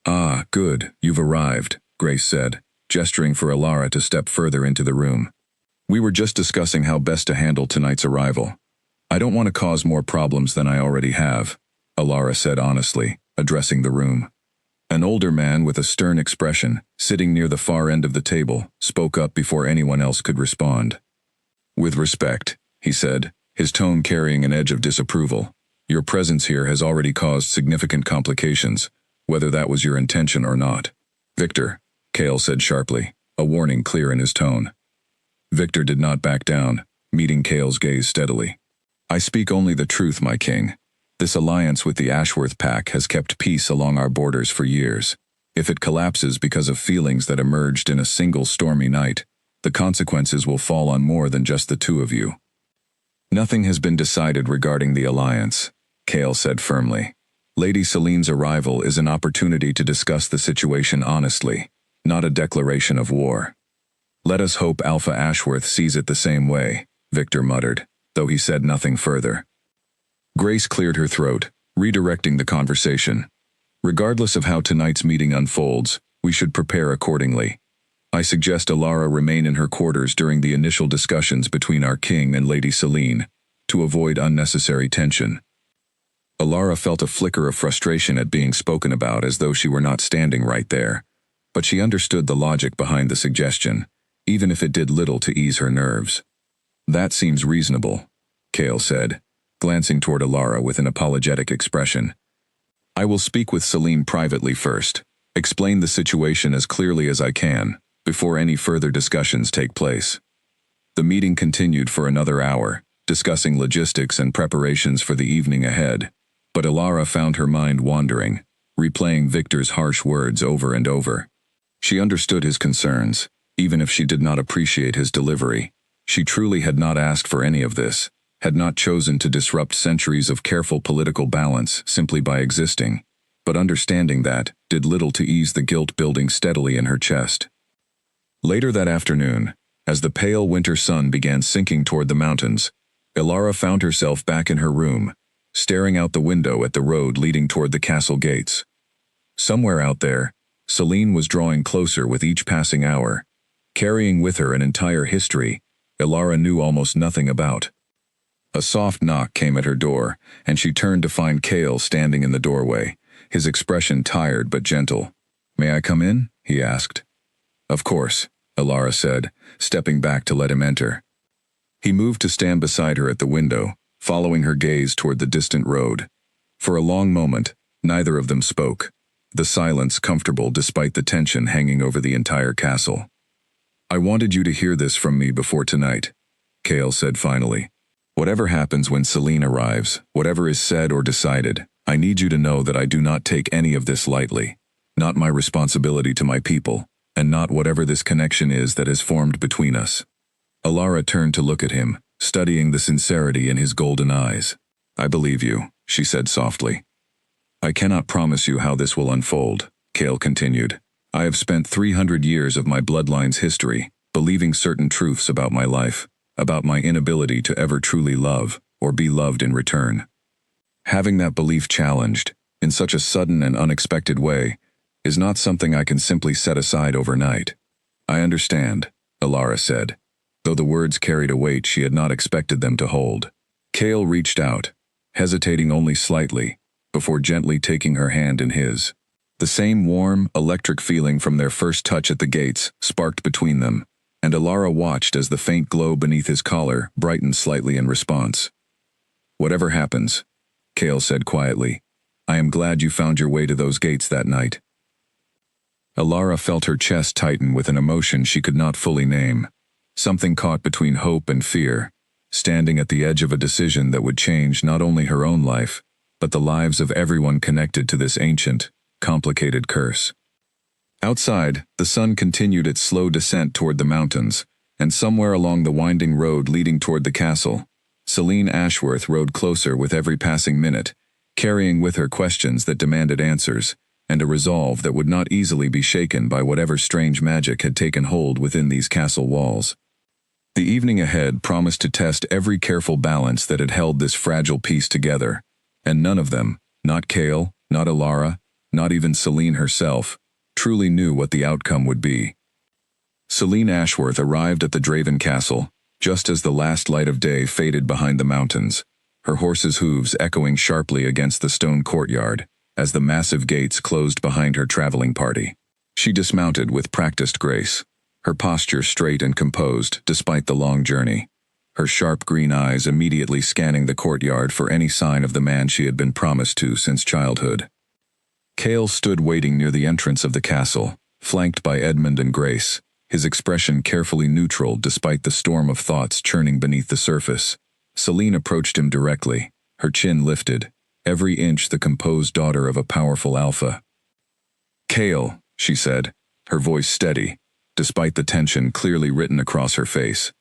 "Ah, good, you've arrived," Grace said, gesturing for Alara to step further into the room. "We were just discussing how best to handle tonight's arrival. I don't want to cause more problems than I already have," Alara said honestly, addressing the room. An older man with a stern expression, sitting near the far end of the table, spoke up before anyone else could respond. "With respect," he said, his tone carrying an edge of disapproval, "your presence here has already caused significant complications, whether that was your intention or not." "Victor," Kale said sharply, a warning clear in his tone. Victor did not back down, meeting Kale's gaze steadily. "I speak only the truth, my king. This alliance with the Ashworth pack has kept peace along our borders for years. If it collapses because of feelings that emerged in a single stormy night, the consequences will fall on more than just the two of you." "Nothing has been decided regarding the alliance," Kale said firmly. "Lady Celine's arrival is an opportunity to discuss the situation honestly, not a declaration of war." "Let us hope Alpha Ashworth sees it the same way," Victor muttered, though he said nothing further. Grace cleared her throat, redirecting the conversation. "Regardless of how tonight's meeting unfolds, we should prepare accordingly. I suggest Alara remain in her quarters during the initial discussions between our king and Lady Celine, to avoid unnecessary tension." Alara felt a flicker of frustration at being spoken about as though she were not standing right there, but she understood the logic behind the suggestion, even if it did little to ease her nerves. "That seems reasonable," Kale said, glancing toward Alara with an apologetic expression. "I will speak with Celine privately first, explain the situation as clearly as I can, before any further discussions take place." The meeting continued for another hour, discussing logistics and preparations for the evening ahead, but Alara found her mind wandering, replaying Victor's harsh words over and over. She understood his concerns, even if she did not appreciate his delivery. She truly had not asked for any of this, had not chosen to disrupt centuries of careful political balance simply by existing, but understanding that did little to ease the guilt building steadily in her chest. Later that afternoon, as the pale winter sun began sinking toward the mountains, Alara found herself back in her room, staring out the window at the road leading toward the castle gates. Somewhere out there, Celine was drawing closer with each passing hour, carrying with her an entire history Alara knew almost nothing about. A soft knock came at her door, and she turned to find Kale standing in the doorway, his expression tired but gentle. "May I come in?" he asked. "Of course," Alara said, stepping back to let him enter. He moved to stand beside her at the window, following her gaze toward the distant road. For a long moment, neither of them spoke, the silence comfortable despite the tension hanging over the entire castle. "I wanted you to hear this from me before tonight," Kale said finally. "Whatever happens when Celine arrives, whatever is said or decided, I need you to know that I do not take any of this lightly, not my responsibility to my people, and not whatever this connection is that has formed between us." Alara turned to look at him, studying the sincerity in his golden eyes. "I believe you," she said softly. "I cannot promise you how this will unfold," Kale continued. "I have spent 300 years of my bloodline's history, believing certain truths about my life, about my inability to ever truly love or be loved in return. Having that belief challenged, in such a sudden and unexpected way, is not something I can simply set aside overnight. I understand, Alara said, though the words carried a weight she had not expected them to hold. Cale reached out, hesitating only slightly, before gently taking her hand in his. The same warm, electric feeling from their first touch at the gates sparked between them, and Alara watched as the faint glow beneath his collar brightened slightly in response. "Whatever happens," Cale said quietly, "I am glad you found your way to those gates that night." Alara felt her chest tighten with an emotion she could not fully name, something caught between hope and fear, standing at the edge of a decision that would change not only her own life, but the lives of everyone connected to this ancient, complicated curse. Outside, the sun continued its slow descent toward the mountains, and somewhere along the winding road leading toward the castle, Celine Ashworth rode closer with every passing minute, carrying with her questions that demanded answers, and a resolve that would not easily be shaken by whatever strange magic had taken hold within these castle walls. The evening ahead promised to test every careful balance that had held this fragile piece together, and none of them, not Cale, not Alara, not even Celine herself, truly knew what the outcome would be. Celine Ashworth arrived at the Draven Castle, just as the last light of day faded behind the mountains, her horse's hooves echoing sharply against the stone courtyard, as the massive gates closed behind her traveling party. She dismounted with practiced grace, her posture straight and composed despite the long journey, her sharp green eyes immediately scanning the courtyard for any sign of the man she had been promised to since childhood. Cale stood waiting near the entrance of the castle, flanked by Edmund and Grace, his expression carefully neutral despite the storm of thoughts churning beneath the surface. Celine approached him directly, her chin lifted, every inch the composed daughter of a powerful alpha. "Cale," she said, her voice steady, despite the tension clearly written across her face.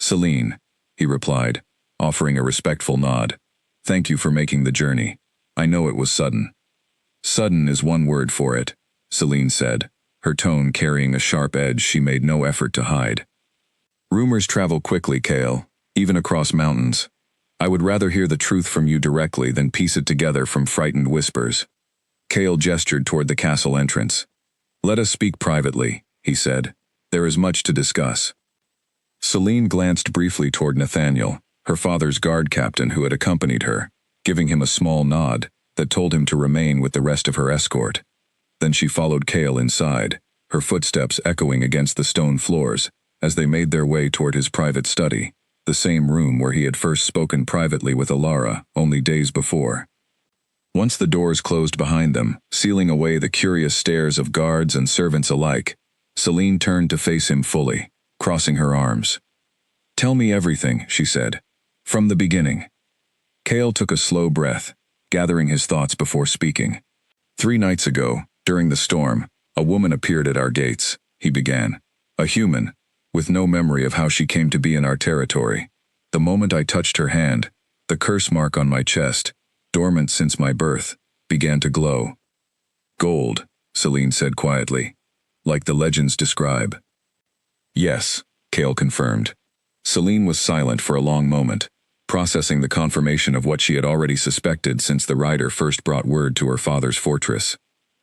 "Celine," he replied, offering a respectful nod. "Thank you for making the journey. I know it was sudden." "Sudden is one word for it," Celine said, her tone carrying a sharp edge she made no effort to hide. "Rumors travel quickly, Cale, even across mountains. I would rather hear the truth from you directly than piece it together from frightened whispers." Cale gestured toward the castle entrance. "Let us speak privately," he said. "There is much to discuss." Celine glanced briefly toward Nathaniel, her father's guard captain who had accompanied her, giving him a small nod that told him to remain with the rest of her escort. Then she followed Cale inside, her footsteps echoing against the stone floors as they made their way toward his private study, the same room where he had first spoken privately with Alara only days before. Once the doors closed behind them, sealing away the curious stares of guards and servants alike, Celine turned to face him fully, crossing her arms. "Tell me everything," she said. "From the beginning." Cale took a slow breath, gathering his thoughts before speaking. "3 nights ago, during the storm, a woman appeared at our gates," he began. "A human, with no memory of how she came to be in our territory. The moment I touched her hand, the curse mark on my chest, dormant since my birth, began to glow." "Gold," Celine said quietly, "like the legends describe." "Yes," Cale confirmed. Celine was silent for a long moment, processing the confirmation of what she had already suspected since the rider first brought word to her father's fortress.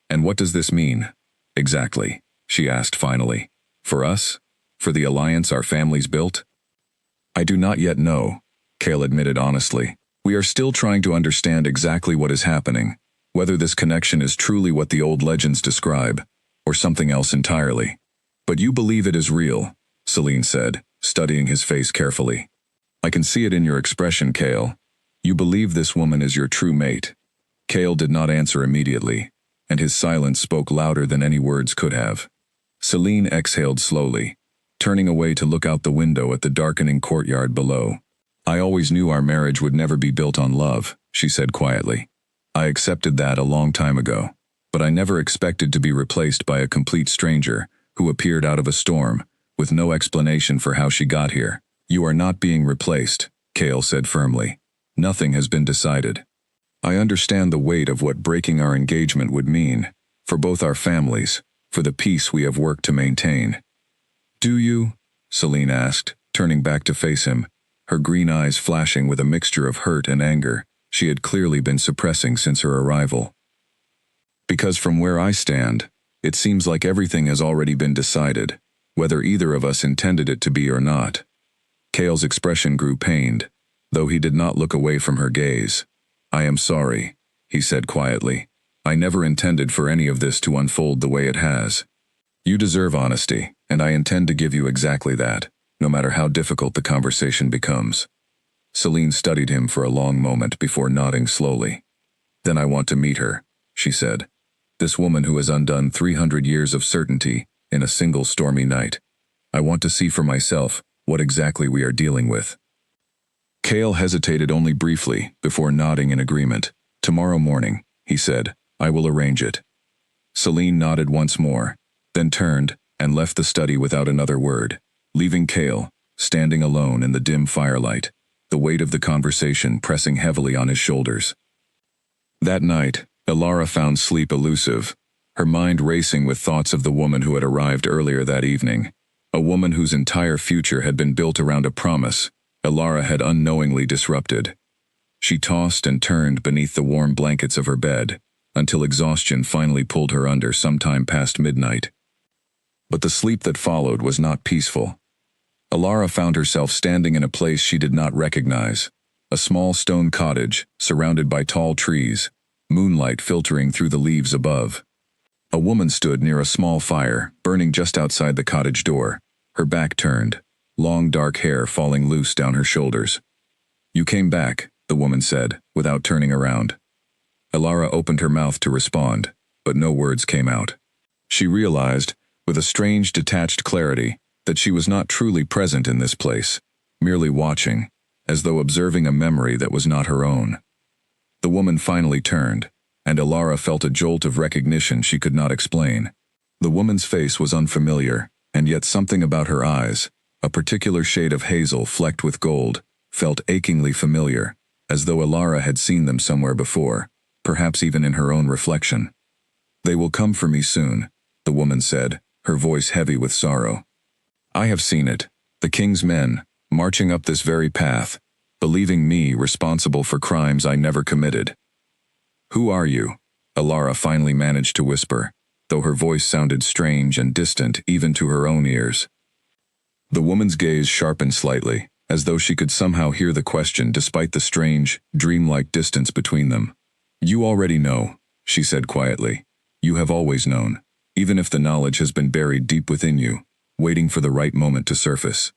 "And what does this mean, exactly?" she asked finally. "For us? For the alliance our families built?" "I do not yet know," Cale admitted honestly. "We are still trying to understand exactly what is happening, whether this connection is truly what the old legends describe, or something else entirely. But you believe it is real," Celine said, studying his face carefully. "I can see it in your expression, Cale. You believe this woman is your true mate." Cale did not answer immediately, and his silence spoke louder than any words could have. Celine exhaled slowly, turning away to look out the window at the darkening courtyard below. "I always knew our marriage would never be built on love," she said quietly. "I accepted that a long time ago, but I never expected to be replaced by a complete stranger who appeared out of a storm, with no explanation for how she got here." "You are not being replaced," Cale said firmly. "Nothing has been decided. I understand the weight of what breaking our engagement would mean, for both our families, for the peace we have worked to maintain." "Do you?" Celine asked, turning back to face him, her green eyes flashing with a mixture of hurt and anger she had clearly been suppressing since her arrival. Because from where I stand, it seems like everything has already been decided, whether either of us intended it to be or not. Cale's expression grew pained, though he did not look away from her gaze. I am sorry, he said quietly. I never intended for any of this to unfold the way it has. You deserve honesty, and I intend to give you exactly that, no matter how difficult the conversation becomes. Celine studied him for a long moment before nodding slowly. Then I want to meet her, she said. This woman who has undone 300 years of certainty in a single stormy night. I want to see for myself what exactly we are dealing with. Cale hesitated only briefly before nodding in agreement. Tomorrow morning, he said, I will arrange it. Celine nodded once more, then turned and left the study without another word, leaving Cale standing alone in the dim firelight, the weight of the conversation pressing heavily on his shoulders. That night, Elara found sleep elusive, her mind racing with thoughts of the woman who had arrived earlier that evening, a woman whose entire future had been built around a promise Elara had unknowingly disrupted. She tossed and turned beneath the warm blankets of her bed, until exhaustion finally pulled her under sometime past midnight. But the sleep that followed was not peaceful. Elara found herself standing in a place she did not recognize, a small stone cottage surrounded by tall trees, moonlight filtering through the leaves above. A woman stood near a small fire, burning just outside the cottage door, her back turned, long dark hair falling loose down her shoulders. You came back, the woman said, without turning around. Elara opened her mouth to respond, but no words came out. She realized, with a strange detached clarity, that she was not truly present in this place, merely watching, as though observing a memory that was not her own. The woman finally turned, and Elara felt a jolt of recognition she could not explain. The woman's face was unfamiliar, and yet something about her eyes, a particular shade of hazel flecked with gold, felt achingly familiar, as though Elara had seen them somewhere before, perhaps even in her own reflection. They will come for me soon, the woman said, her voice heavy with sorrow. I have seen it, the king's men, marching up this very path, believing me responsible for crimes I never committed. Who are you? Elara finally managed to whisper, though her voice sounded strange and distant even to her own ears. The woman's gaze sharpened slightly, as though she could somehow hear the question despite the strange, dreamlike distance between them. You already know, she said quietly. You have always known, even if the knowledge has been buried deep within you, waiting for the right moment to surface.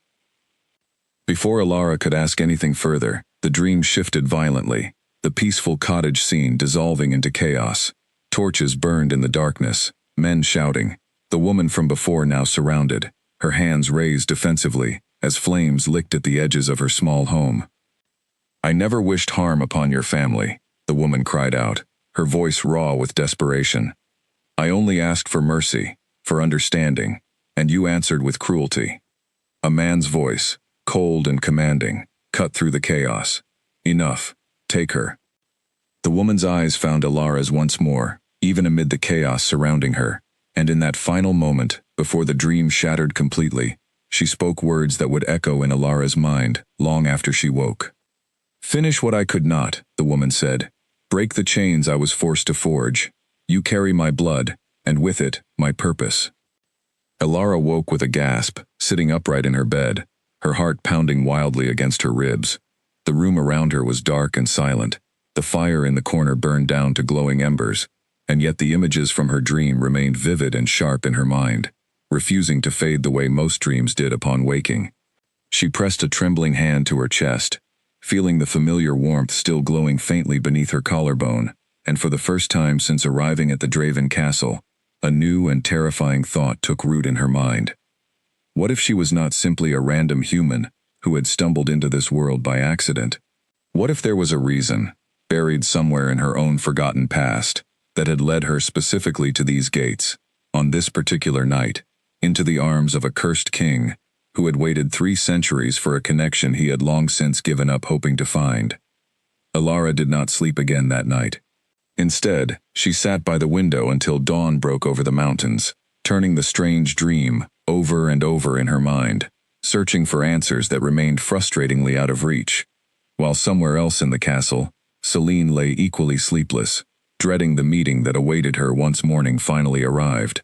Before Elara could ask anything further, the dream shifted violently, the peaceful cottage scene dissolving into chaos. Torches burned in the darkness, men shouting, the woman from before now surrounded, her hands raised defensively, as flames licked at the edges of her small home. I never wished harm upon your family, the woman cried out, her voice raw with desperation. I only asked for mercy, for understanding, and you answered with cruelty. A man's voice, cold and commanding, cut through the chaos. Enough. Take her. The woman's eyes found Elara's once more, even amid the chaos surrounding her, and in that final moment, before the dream shattered completely, she spoke words that would echo in Elara's mind long after she woke. Finish what I could not, the woman said. Break the chains I was forced to forge. You carry my blood, and with it, my purpose. Elara woke with a gasp, sitting upright in her bed, her heart pounding wildly against her ribs. The room around her was dark and silent. The fire in the corner burned down to glowing embers, and yet the images from her dream remained vivid and sharp in her mind, refusing to fade the way most dreams did upon waking. She pressed a trembling hand to her chest, feeling the familiar warmth still glowing faintly beneath her collarbone, and for the first time since arriving at the Draven Castle, a new and terrifying thought took root in her mind. What if she was not simply a random human who had stumbled into this world by accident? What if there was a reason, buried somewhere in her own forgotten past, that had led her specifically to these gates, on this particular night, into the arms of a cursed king who had waited 3 centuries for a connection he had long since given up hoping to find? Elara did not sleep again that night. Instead, she sat by the window until dawn broke over the mountains, turning the strange dream over and over in her mind, searching for answers that remained frustratingly out of reach. While somewhere else in the castle, Celine lay equally sleepless, dreading the meeting that awaited her once morning finally arrived.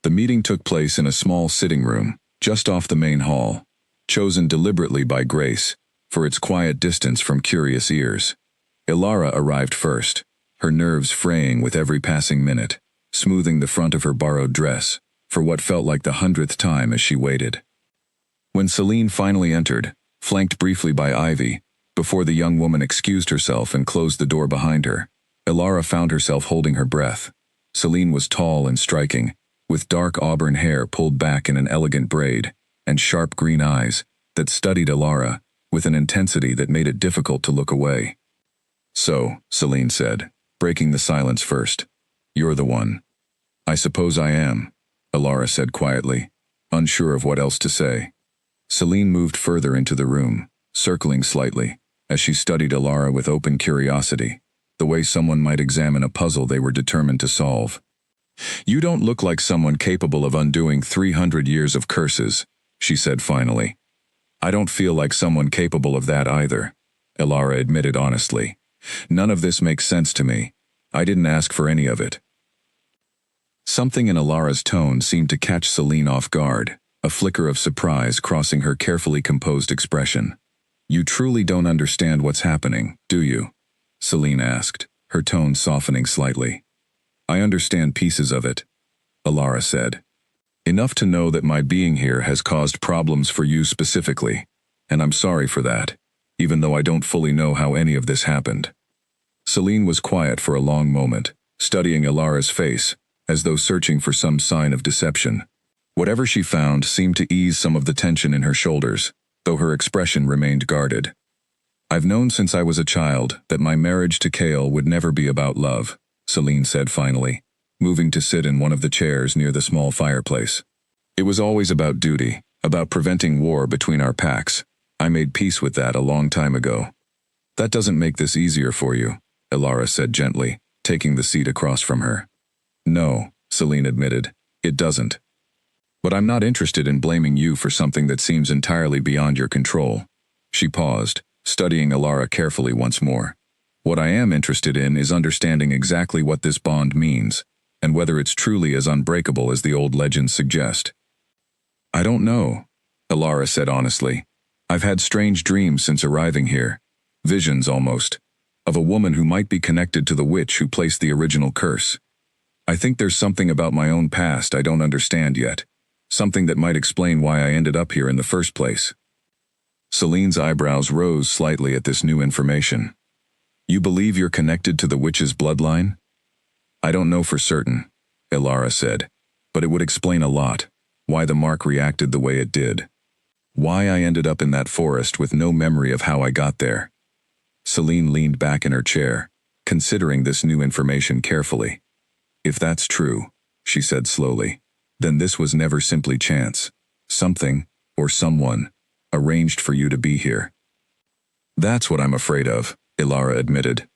The meeting took place in a small sitting room, just off the main hall, chosen deliberately by Grace, for its quiet distance from curious ears. Ilara arrived first, her nerves fraying with every passing minute, smoothing the front of her borrowed dress, for what felt like the 100th time as she waited. When Celine finally entered, flanked briefly by Ivy, before the young woman excused herself and closed the door behind her, Ilara found herself holding her breath. Celine was tall and striking, with dark auburn hair pulled back in an elegant braid, and sharp green eyes that studied Ilara with an intensity that made it difficult to look away. "So," Celine said, breaking the silence first, "you're the one." "I suppose I am," Ilara said quietly, unsure of what else to say. Celine moved further into the room, circling slightly, as she studied Ilara with open curiosity, the way someone might examine a puzzle they were determined to solve. "You don't look like someone capable of undoing 300 years of curses," she said finally. "I don't feel like someone capable of that either," Ilara admitted honestly. "None of this makes sense to me. I didn't ask for any of it." Something in Ilara's tone seemed to catch Celine off guard, a flicker of surprise crossing her carefully composed expression. "You truly don't understand what's happening, do you?" Celine asked, her tone softening slightly. "I understand pieces of it," Ilara said. "Enough to know that my being here has caused problems for you specifically, and I'm sorry for that, even though I don't fully know how any of this happened." Celine was quiet for a long moment, studying Ilara's face, as though searching for some sign of deception. Whatever she found seemed to ease some of the tension in her shoulders, though her expression remained guarded. "I've known since I was a child that my marriage to Kale would never be about love," Celine said finally, moving to sit in one of the chairs near the small fireplace. "It was always about duty, about preventing war between our packs. I made peace with that a long time ago." "That doesn't make this easier for you," Ilara said gently, taking the seat across from her. "No," Celine admitted, "it doesn't. But I'm not interested in blaming you for something that seems entirely beyond your control." She paused, studying Ilara carefully once more. "What I am interested in is understanding exactly what this bond means, and whether it's truly as unbreakable as the old legends suggest." "I don't know," Ilara said honestly. "I've had strange dreams since arriving here, visions almost, of a woman who might be connected to the witch who placed the original curse. I think there's something about my own past I don't understand yet, something that might explain why I ended up here in the first place." Celine's eyebrows rose slightly at this new information. "You believe you're connected to the witch's bloodline?" "I don't know for certain," Ilara said, "but it would explain a lot, why the mark reacted the way it did. Why I ended up in that forest with no memory of how I got there." Celine leaned back in her chair, considering this new information carefully. "If that's true," she said slowly, "then this was never simply chance. Something, or someone, arranged for you to be here." "That's what I'm afraid of," Ilara admitted.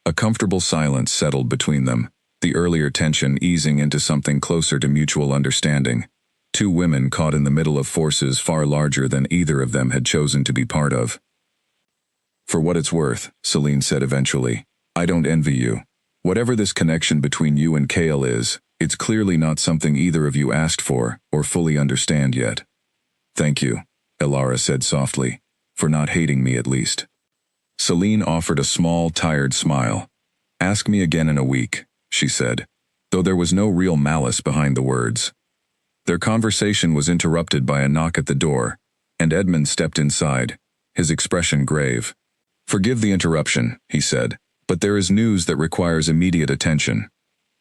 A comfortable silence settled between them, the earlier tension easing into something closer to mutual understanding. Two women caught in the middle of forces far larger than either of them had chosen to be part of. "For what it's worth," Celine said eventually, "I don't envy you. Whatever this connection between you and Kale is, it's clearly not something either of you asked for or fully understand yet." "Thank you," Ilara said softly, "for not hating me at least." Celine offered a small, tired smile. "Ask me again in a week," she said, though there was no real malice behind the words. Their conversation was interrupted by a knock at the door, and Edmund stepped inside, his expression grave. "Forgive the interruption," he said, "but there is news that requires immediate attention."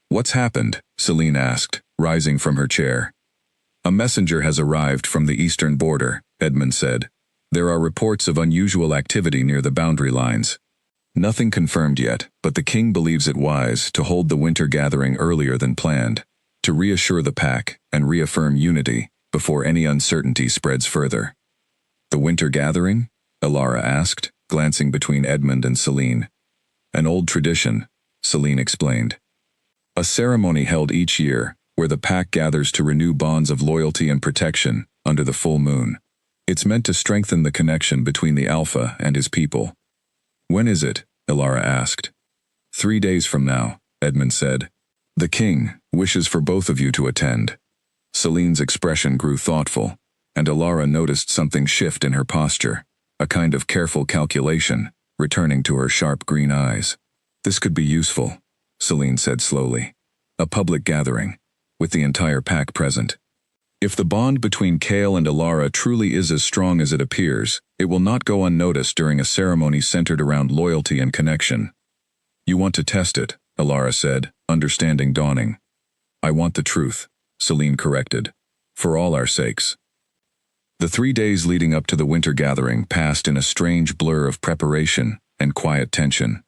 "What's happened?" Celine asked, rising from her chair. "A messenger has arrived from the eastern border," Edmund said. "There are reports of unusual activity near the boundary lines. Nothing confirmed yet, but the king believes it wise to hold the winter gathering earlier than planned, to reassure the pack and reaffirm unity before any uncertainty spreads further." "The winter gathering?" Ilara asked, glancing between Edmund and Celine. "An old tradition," Celine explained. "A ceremony held each year, where the pack gathers to renew bonds of loyalty and protection under the full moon. It's meant to strengthen the connection between the Alpha and his people. When is it? Elara asked. 3 days from now, Edmund said. The king wishes for both of you to attend. Celine's expression grew thoughtful, and Elara noticed something shift in her posture, a kind of careful calculation, returning to her sharp green eyes. This could be useful, Celine said slowly. A public gathering, with the entire pack present. If the bond between Cale and Elara truly is as strong as it appears, it will not go unnoticed during a ceremony centered around loyalty and connection. You want to test it, Elara said, understanding dawning. I want the truth, Celine corrected. For all our sakes. The 3 days leading up to the winter gathering passed in a strange blur of preparation and quiet tension.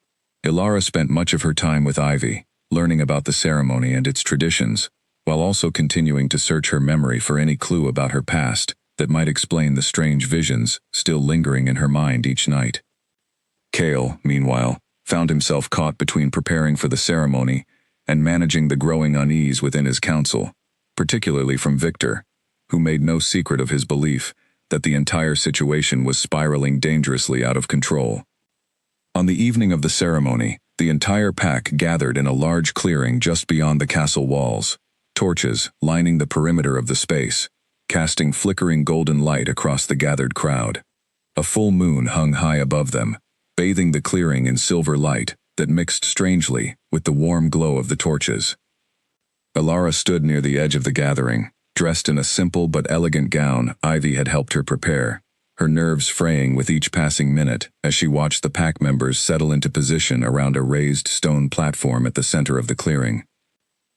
Elara spent much of her time with Ivy, learning about the ceremony and its traditions, while also continuing to search her memory for any clue about her past that might explain the strange visions still lingering in her mind each night. Cale, meanwhile, found himself caught between preparing for the ceremony and managing the growing unease within his council, particularly from Victor, who made no secret of his belief that the entire situation was spiraling dangerously out of control. On the evening of the ceremony, the entire pack gathered in a large clearing just beyond the castle walls, torches lining the perimeter of the space, casting flickering golden light across the gathered crowd. A full moon hung high above them, bathing the clearing in silver light that mixed strangely with the warm glow of the torches. Elara stood near the edge of the gathering, dressed in a simple but elegant gown Ivy had helped her prepare, her nerves fraying with each passing minute as she watched the pack members settle into position around a raised stone platform at the center of the clearing.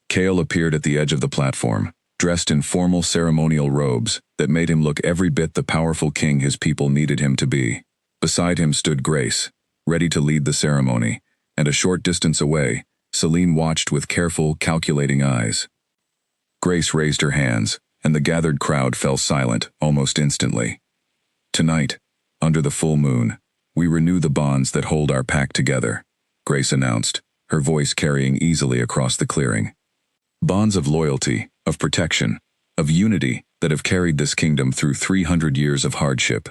Cale appeared at the edge of the platform, dressed in formal ceremonial robes that made him look every bit the powerful king his people needed him to be. Beside him stood Grace, ready to lead the ceremony, and a short distance away, Celine watched with careful, calculating eyes. Grace raised her hands, and the gathered crowd fell silent almost instantly. Tonight, under the full moon, we renew the bonds that hold our pack together, Grace announced, her voice carrying easily across the clearing. Bonds of loyalty, of protection, of unity that have carried this kingdom through 300 years of hardship.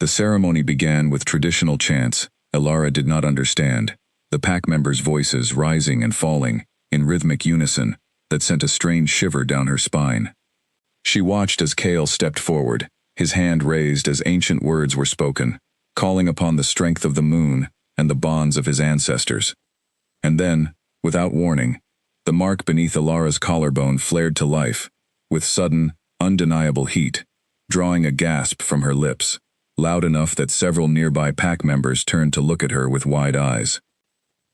The ceremony began with traditional chants Elara did not understand, the pack members' voices rising and falling, in rhythmic unison, that sent a strange shiver down her spine. She watched as Cale stepped forward, his hand raised as ancient words were spoken, calling upon the strength of the moon and the bonds of his ancestors. And then, without warning, the mark beneath Elara's collarbone flared to life, with sudden, undeniable heat, drawing a gasp from her lips, loud enough that several nearby pack members turned to look at her with wide eyes.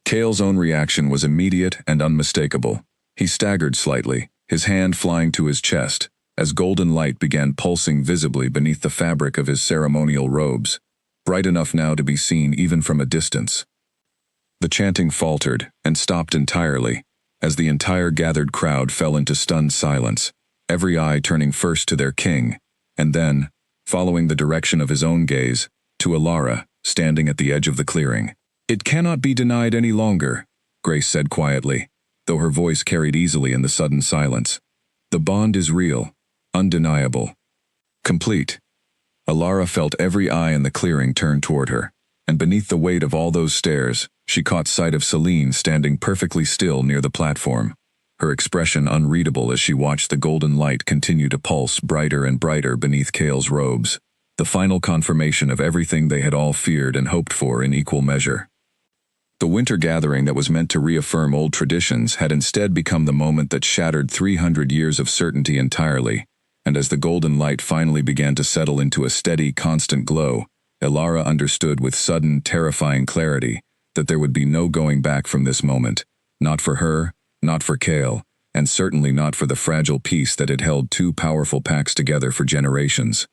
Cale's own reaction was immediate and unmistakable. He staggered slightly, his hand flying to his chest, as golden light began pulsing visibly beneath the fabric of his ceremonial robes, bright enough now to be seen even from a distance. The chanting faltered and stopped entirely, as the entire gathered crowd fell into stunned silence, every eye turning first to their king, and then, following the direction of his own gaze, to Elara, standing at the edge of the clearing. It cannot be denied any longer, Grace said quietly, though her voice carried easily in the sudden silence. The bond is real, undeniable, complete. Elara felt every eye in the clearing turn toward her, and beneath the weight of all those stares, she caught sight of Celine standing perfectly still near the platform, her expression unreadable as she watched the golden light continue to pulse brighter and brighter beneath Cale's robes, the final confirmation of everything they had all feared and hoped for in equal measure. The winter gathering that was meant to reaffirm old traditions had instead become the moment that shattered 300 years of certainty entirely, and as the golden light finally began to settle into a steady, constant glow, Elara understood with sudden, terrifying clarity that there would be no going back from this moment, not for her, not for Cale, and certainly not for the fragile peace that had held two powerful packs together for generations.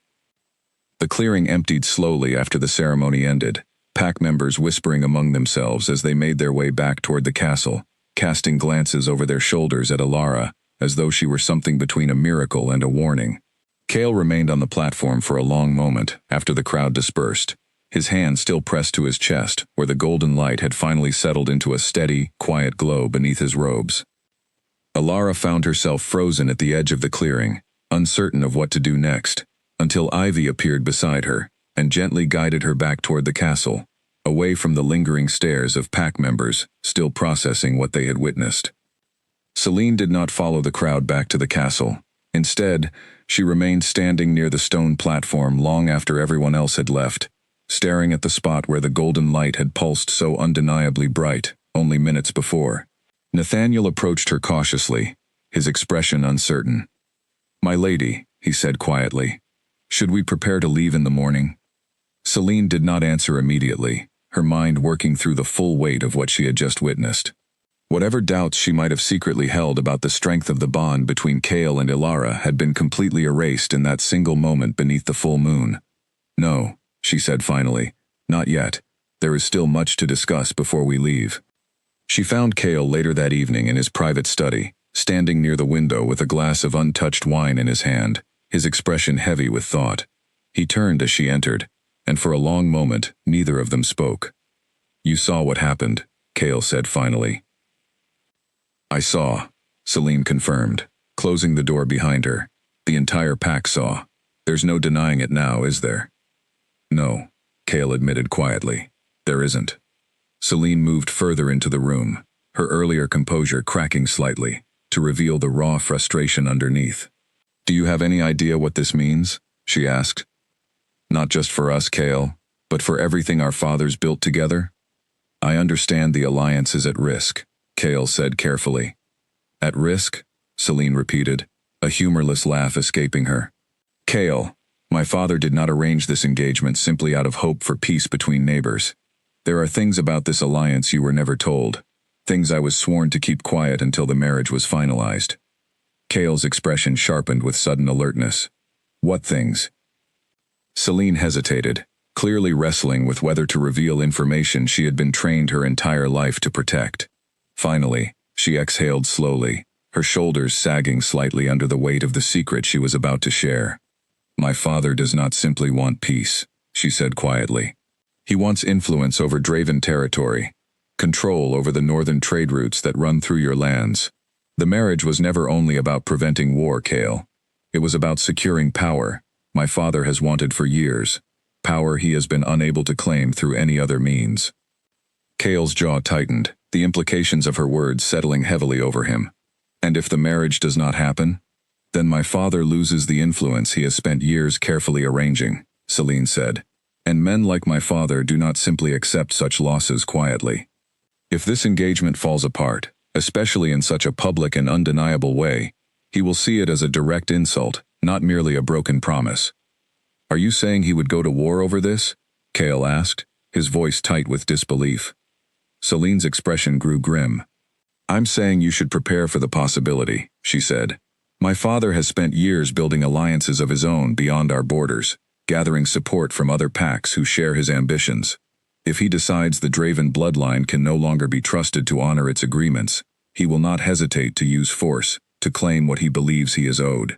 The clearing emptied slowly after the ceremony ended, pack members whispering among themselves as they made their way back toward the castle, casting glances over their shoulders at Elara, as though she were something between a miracle and a warning. Cale remained on the platform for a long moment after the crowd dispersed, his hand still pressed to his chest, where the golden light had finally settled into a steady, quiet glow beneath his robes. Elara found herself frozen at the edge of the clearing, uncertain of what to do next, until Ivy appeared beside her and gently guided her back toward the castle, away from the lingering stares of pack members still processing what they had witnessed. Celine did not follow the crowd back to the castle. Instead, she remained standing near the stone platform long after everyone else had left, staring at the spot where the golden light had pulsed so undeniably bright only minutes before. Nathaniel approached her cautiously, his expression uncertain. "My lady," he said quietly, "should we prepare to leave in the morning?" Celine did not answer immediately, her mind working through the full weight of what she had just witnessed. Whatever doubts she might have secretly held about the strength of the bond between Cale and Ilara had been completely erased in that single moment beneath the full moon. "No," she said finally, "not yet. There is still much to discuss before we leave." She found Cale later that evening in his private study, standing near the window with a glass of untouched wine in his hand, his expression heavy with thought. He turned as she entered, and for a long moment neither of them spoke. "You saw what happened," Cale said finally. "I saw," Celine confirmed, closing the door behind her. "The entire pack saw. There's no denying it now, is there?" "No," Cale admitted quietly. "There isn't." Celine moved further into the room, her earlier composure cracking slightly, to reveal the raw frustration underneath. "Do you have any idea what this means?" she asked. "Not just for us, Cale, but for everything our fathers built together?" "I understand the alliance is at risk," Cale said carefully. "At risk?" Celine repeated, a humorless laugh escaping her. "Cale, my father did not arrange this engagement simply out of hope for peace between neighbors. There are things about this alliance you were never told, things I was sworn to keep quiet until the marriage was finalized." Cale's expression sharpened with sudden alertness. "What things?" Celine hesitated, clearly wrestling with whether to reveal information she had been trained her entire life to protect. Finally, she exhaled slowly, her shoulders sagging slightly under the weight of the secret she was about to share. "My father does not simply want peace," she said quietly. "He wants influence over Draven territory, control over the northern trade routes that run through your lands. The marriage was never only about preventing war, Cale. It was about securing power my father has wanted for years, power he has been unable to claim through any other means." Cale's jaw tightened, the implications of her words settling heavily over him. "And if the marriage does not happen? Then my father loses the influence he has spent years carefully arranging," Celine said. "And men like my father do not simply accept such losses quietly. If this engagement falls apart, especially in such a public and undeniable way, he will see it as a direct insult, not merely a broken promise." "Are you saying he would go to war over this?" Cale asked, his voice tight with disbelief. Celine's expression grew grim. "I'm saying you should prepare for the possibility," she said. "My father has spent years building alliances of his own beyond our borders, gathering support from other packs who share his ambitions. If he decides the Draven bloodline can no longer be trusted to honor its agreements, he will not hesitate to use force to claim what he believes he is owed."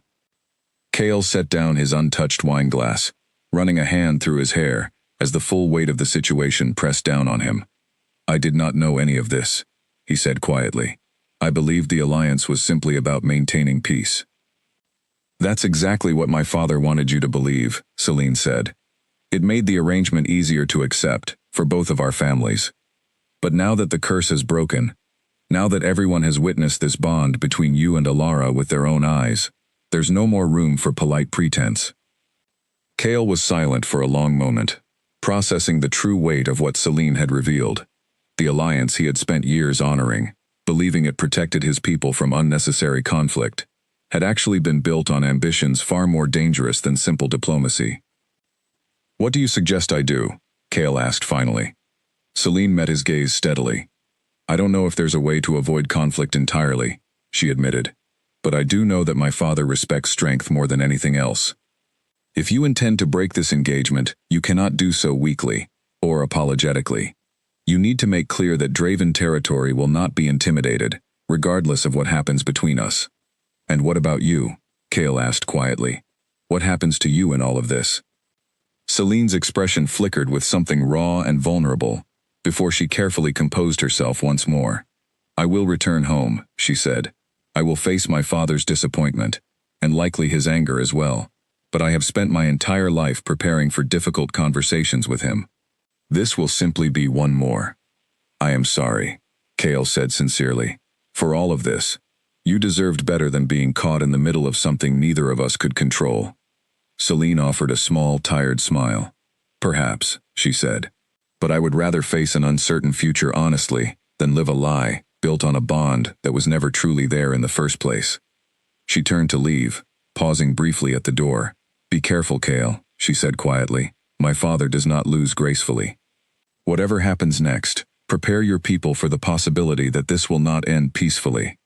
Cale set down his untouched wineglass, running a hand through his hair as the full weight of the situation pressed down on him. "I did not know any of this," he said quietly. "I believed the alliance was simply about maintaining peace." "That's exactly what my father wanted you to believe," Celine said. "It made the arrangement easier to accept, for both of our families. But now that the curse has broken, now that everyone has witnessed this bond between you and Ilara with their own eyes, there's no more room for polite pretense." Cale was silent for a long moment, processing the true weight of what Celine had revealed. The alliance he had spent years honoring, believing it protected his people from unnecessary conflict, had actually been built on ambitions far more dangerous than simple diplomacy. "What do you suggest I do?" Cale asked finally. Celine met his gaze steadily. "I don't know if there's a way to avoid conflict entirely," she admitted, "but I do know that my father respects strength more than anything else. If you intend to break this engagement, you cannot do so weakly, or apologetically. You need to make clear that Draven territory will not be intimidated, regardless of what happens between us." "And what about you?" Cale asked quietly. "What happens to you in all of this?" Celine's expression flickered with something raw and vulnerable, before she carefully composed herself once more. "I will return home," she said. "I will face my father's disappointment. and likely his anger as well. But I have spent my entire life preparing for difficult conversations with him. This will simply be one more. I am sorry, Kale said sincerely. For all of this. You deserved better than being caught in the middle of something neither of us could control. Celine offered a small, tired smile. Perhaps, she said. But I would rather face an uncertain future honestly than live a lie built on a bond that was never truly there in the first place. She turned to leave, pausing briefly at the door. Be careful, Kale, she said quietly. My father does not lose gracefully. Whatever happens next, prepare your people for the possibility that this will not end peacefully.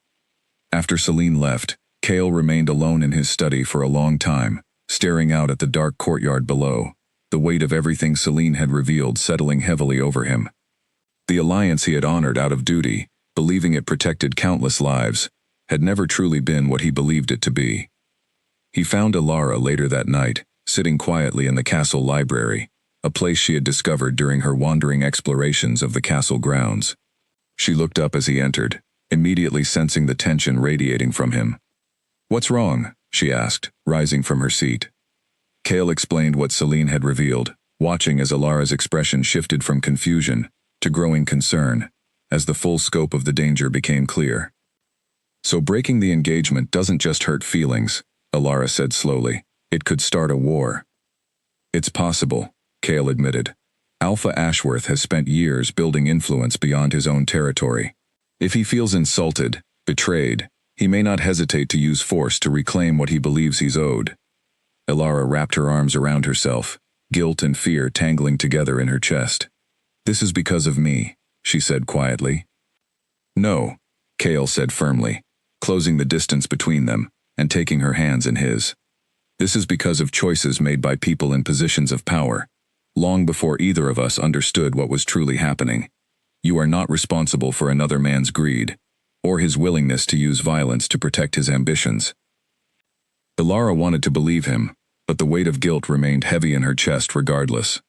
After Celine left, Kale remained alone in his study for a long time, staring out at the dark courtyard below, the weight of everything Celine had revealed settling heavily over him. The alliance he had honored out of duty, believing it protected countless lives, had never truly been what he believed it to be. He found Alara later that night, sitting quietly in the castle library, a place she had discovered during her wandering explorations of the castle grounds. She looked up as he entered, immediately sensing the tension radiating from him. What's wrong? She asked, rising from her seat. Kale explained what Celine had revealed, watching as Alara's expression shifted from confusion to growing concern, as the full scope of the danger became clear. So breaking the engagement doesn't just hurt feelings, Alara said slowly. It could start a war. It's possible, Kale admitted. Alpha Ashworth has spent years building influence beyond his own territory. If he feels insulted, betrayed, he may not hesitate to use force to reclaim what he believes he's owed. Alara wrapped her arms around herself, guilt and fear tangling together in her chest. This is because of me, she said quietly. No, Kale said firmly, closing the distance between them and taking her hands in his. This is because of choices made by people in positions of power, long before either of us understood what was truly happening. You are not responsible for another man's greed, or his willingness to use violence to protect his ambitions. Alara wanted to believe him, but the weight of guilt remained heavy in her chest regardless.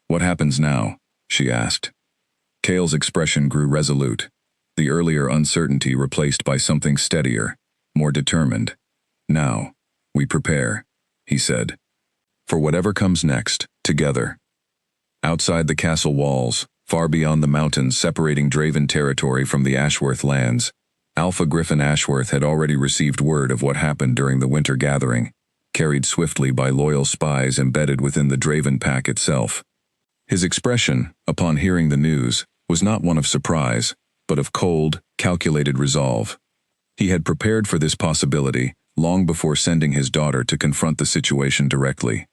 What happens now? She asked. Kale's expression grew resolute, the earlier uncertainty replaced by something steadier, more determined. Now, we prepare, he said. For whatever comes next, together. Outside the castle walls, far beyond the mountains separating Draven territory from the Ashworth lands, Alpha Griffin Ashworth had already received word of what happened during the winter gathering, carried swiftly by loyal spies embedded within the Draven pack itself. His expression, upon hearing the news, was not one of surprise, but of cold, calculated resolve. He had prepared for this possibility long before sending his daughter to confront the situation directly.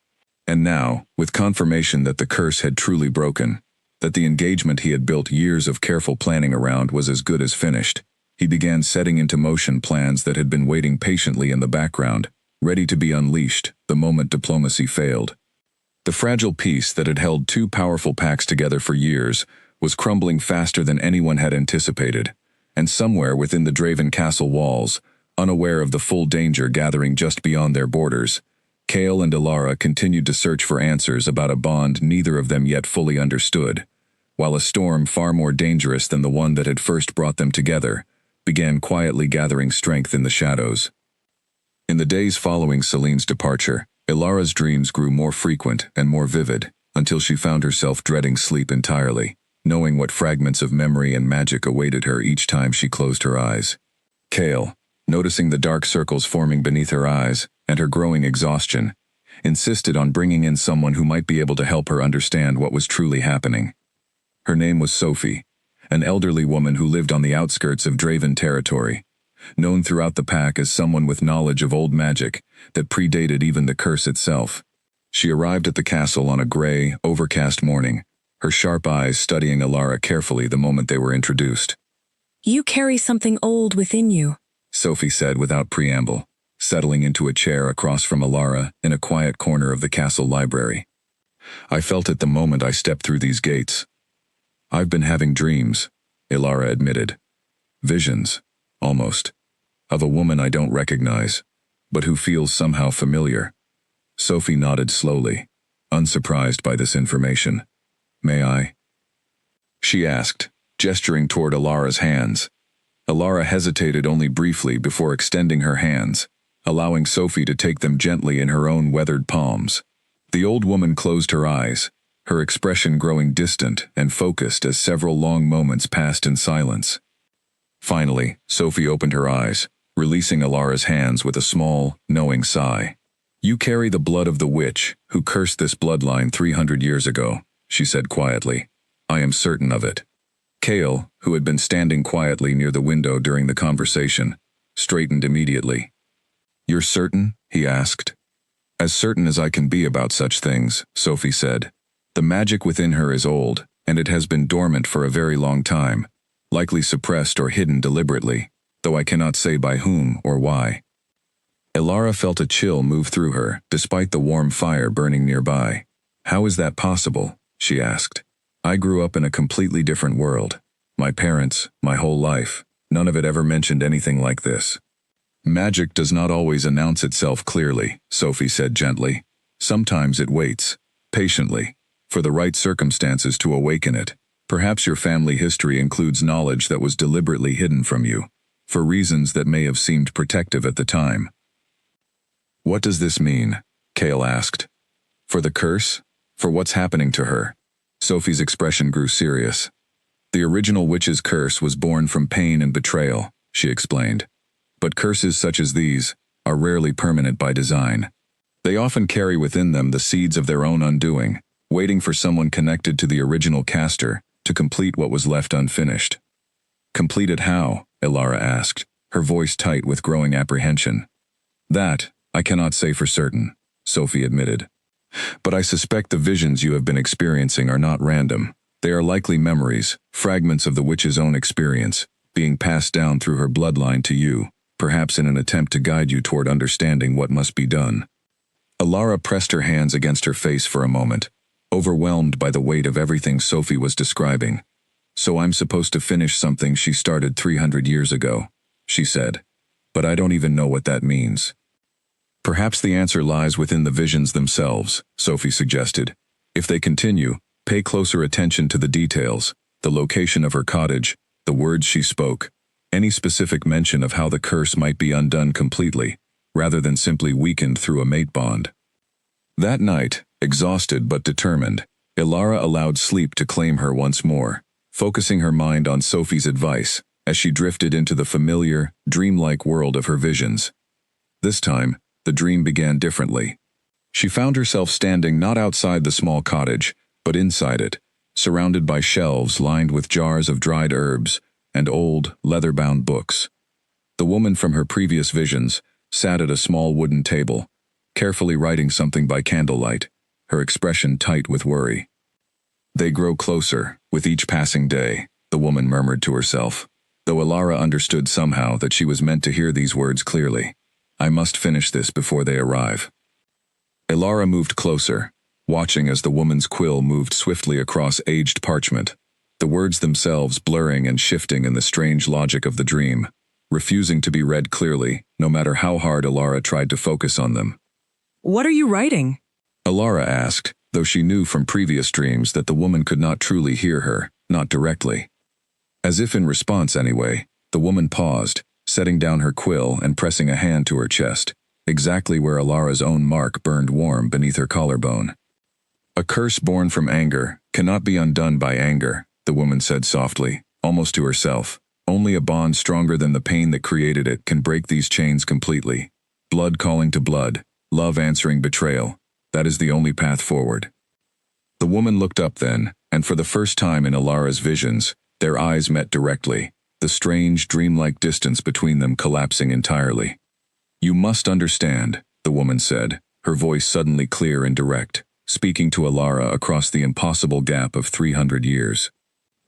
And now, with confirmation that the curse had truly broken, that the engagement he had built years of careful planning around was as good as finished, he began setting into motion plans that had been waiting patiently in the background, ready to be unleashed the moment diplomacy failed. The fragile peace that had held two powerful packs together for years was crumbling faster than anyone had anticipated, and somewhere within the Draven castle walls, unaware of the full danger gathering just beyond their borders, Kale and Alara continued to search for answers about a bond neither of them yet fully understood, while a storm far more dangerous than the one that had first brought them together began quietly gathering strength in the shadows. In the days following Celine's departure, Alara's dreams grew more frequent and more vivid, until she found herself dreading sleep entirely, knowing what fragments of memory and magic awaited her each time she closed her eyes. Kale, noticing the dark circles forming beneath her eyes and her growing exhaustion, insisted on bringing in someone who might be able to help her understand what was truly happening. Her name was Sophie, an elderly woman who lived on the outskirts of Draven territory, known throughout the pack as someone with knowledge of old magic that predated even the curse itself. She arrived at the castle on a gray, overcast morning, her sharp eyes studying Alara carefully the moment they were introduced. You carry something old within you, Sophie said without preamble, settling into a chair across from Alara in a quiet corner of the castle library. I felt it the moment I stepped through these gates. I've been having dreams, Alara admitted. Visions, almost, of a woman I don't recognize, but who feels somehow familiar. Sophie nodded slowly, unsurprised by this information. May I? She asked, gesturing toward Alara's hands. Alara hesitated only briefly before extending her hands, allowing Sophie to take them gently in her own weathered palms. The old woman closed her eyes, her expression growing distant and focused as several long moments passed in silence. Finally, Sophie opened her eyes, releasing Alara's hands with a small, knowing sigh. "You carry the blood of the witch who cursed this bloodline 300 years ago," she said quietly. "I am certain of it." Kale, who had been standing quietly near the window during the conversation, straightened immediately. "You're certain?" he asked. "As certain as I can be about such things," Sophie said. "The magic within her is old, and it has been dormant for a very long time, likely suppressed or hidden deliberately, though I cannot say by whom or why." Alara felt a chill move through her, despite the warm fire burning nearby. "How is that possible?" she asked. "I grew up in a completely different world. My parents, my whole life, none of it ever mentioned anything like this." "Magic does not always announce itself clearly," Sophie said gently. "Sometimes it waits, patiently, for the right circumstances to awaken it. Perhaps your family history includes knowledge that was deliberately hidden from you, for reasons that may have seemed protective at the time." "What does this mean?" Kale asked. "For the curse? For what's happening to her?" Sophie's expression grew serious. "The original witch's curse was born from pain and betrayal," she explained. "But curses such as these are rarely permanent by design. They often carry within them the seeds of their own undoing, waiting for someone connected to the original caster to complete what was left unfinished." "Complete it how?" Alara asked, her voice tight with growing apprehension. "That I cannot say for certain," Sophie admitted. "But I suspect the visions you have been experiencing are not random. They are likely memories, fragments of the witch's own experience, being passed down through her bloodline to you, perhaps in an attempt to guide you toward understanding what must be done." Alara pressed her hands against her face for a moment, overwhelmed by the weight of everything Sophie was describing. "So I'm supposed to finish something she started 300 years ago," she said. "But I don't even know what that means." "Perhaps the answer lies within the visions themselves," Sophie suggested. "If they continue, pay closer attention to the details, the location of her cottage, the words she spoke, any specific mention of how the curse might be undone completely, rather than simply weakened through a mate bond." That night, exhausted but determined, Alara allowed sleep to claim her once more, focusing her mind on Sophie's advice as she drifted into the familiar, dreamlike world of her visions. This time, the dream began differently. She found herself standing not outside the small cottage, but inside it, surrounded by shelves lined with jars of dried herbs and old, leather-bound books. The woman from her previous visions sat at a small wooden table, carefully writing something by candlelight, her expression tight with worry. "They grow closer, with each passing day," the woman murmured to herself, though Alara understood somehow that she was meant to hear these words clearly. "I must finish this before they arrive." Alara moved closer, watching as the woman's quill moved swiftly across aged parchment, the words themselves blurring and shifting in the strange logic of the dream, refusing to be read clearly, no matter how hard Alara tried to focus on them. What are you writing? Alara asked, though she knew from previous dreams that the woman could not truly hear her, not directly. As if in response anyway, the woman paused, setting down her quill and pressing a hand to her chest, exactly where Alara's own mark burned warm beneath her collarbone. "A curse born from anger cannot be undone by anger," the woman said softly, almost to herself. "Only a bond stronger than the pain that created it can break these chains completely. Blood calling to blood, love answering betrayal. That is the only path forward." The woman looked up then, and for the first time in Alara's visions, their eyes met directly, the strange, dreamlike distance between them collapsing entirely. "You must understand," the woman said, her voice suddenly clear and direct, speaking to Alara across the impossible gap of 300 years.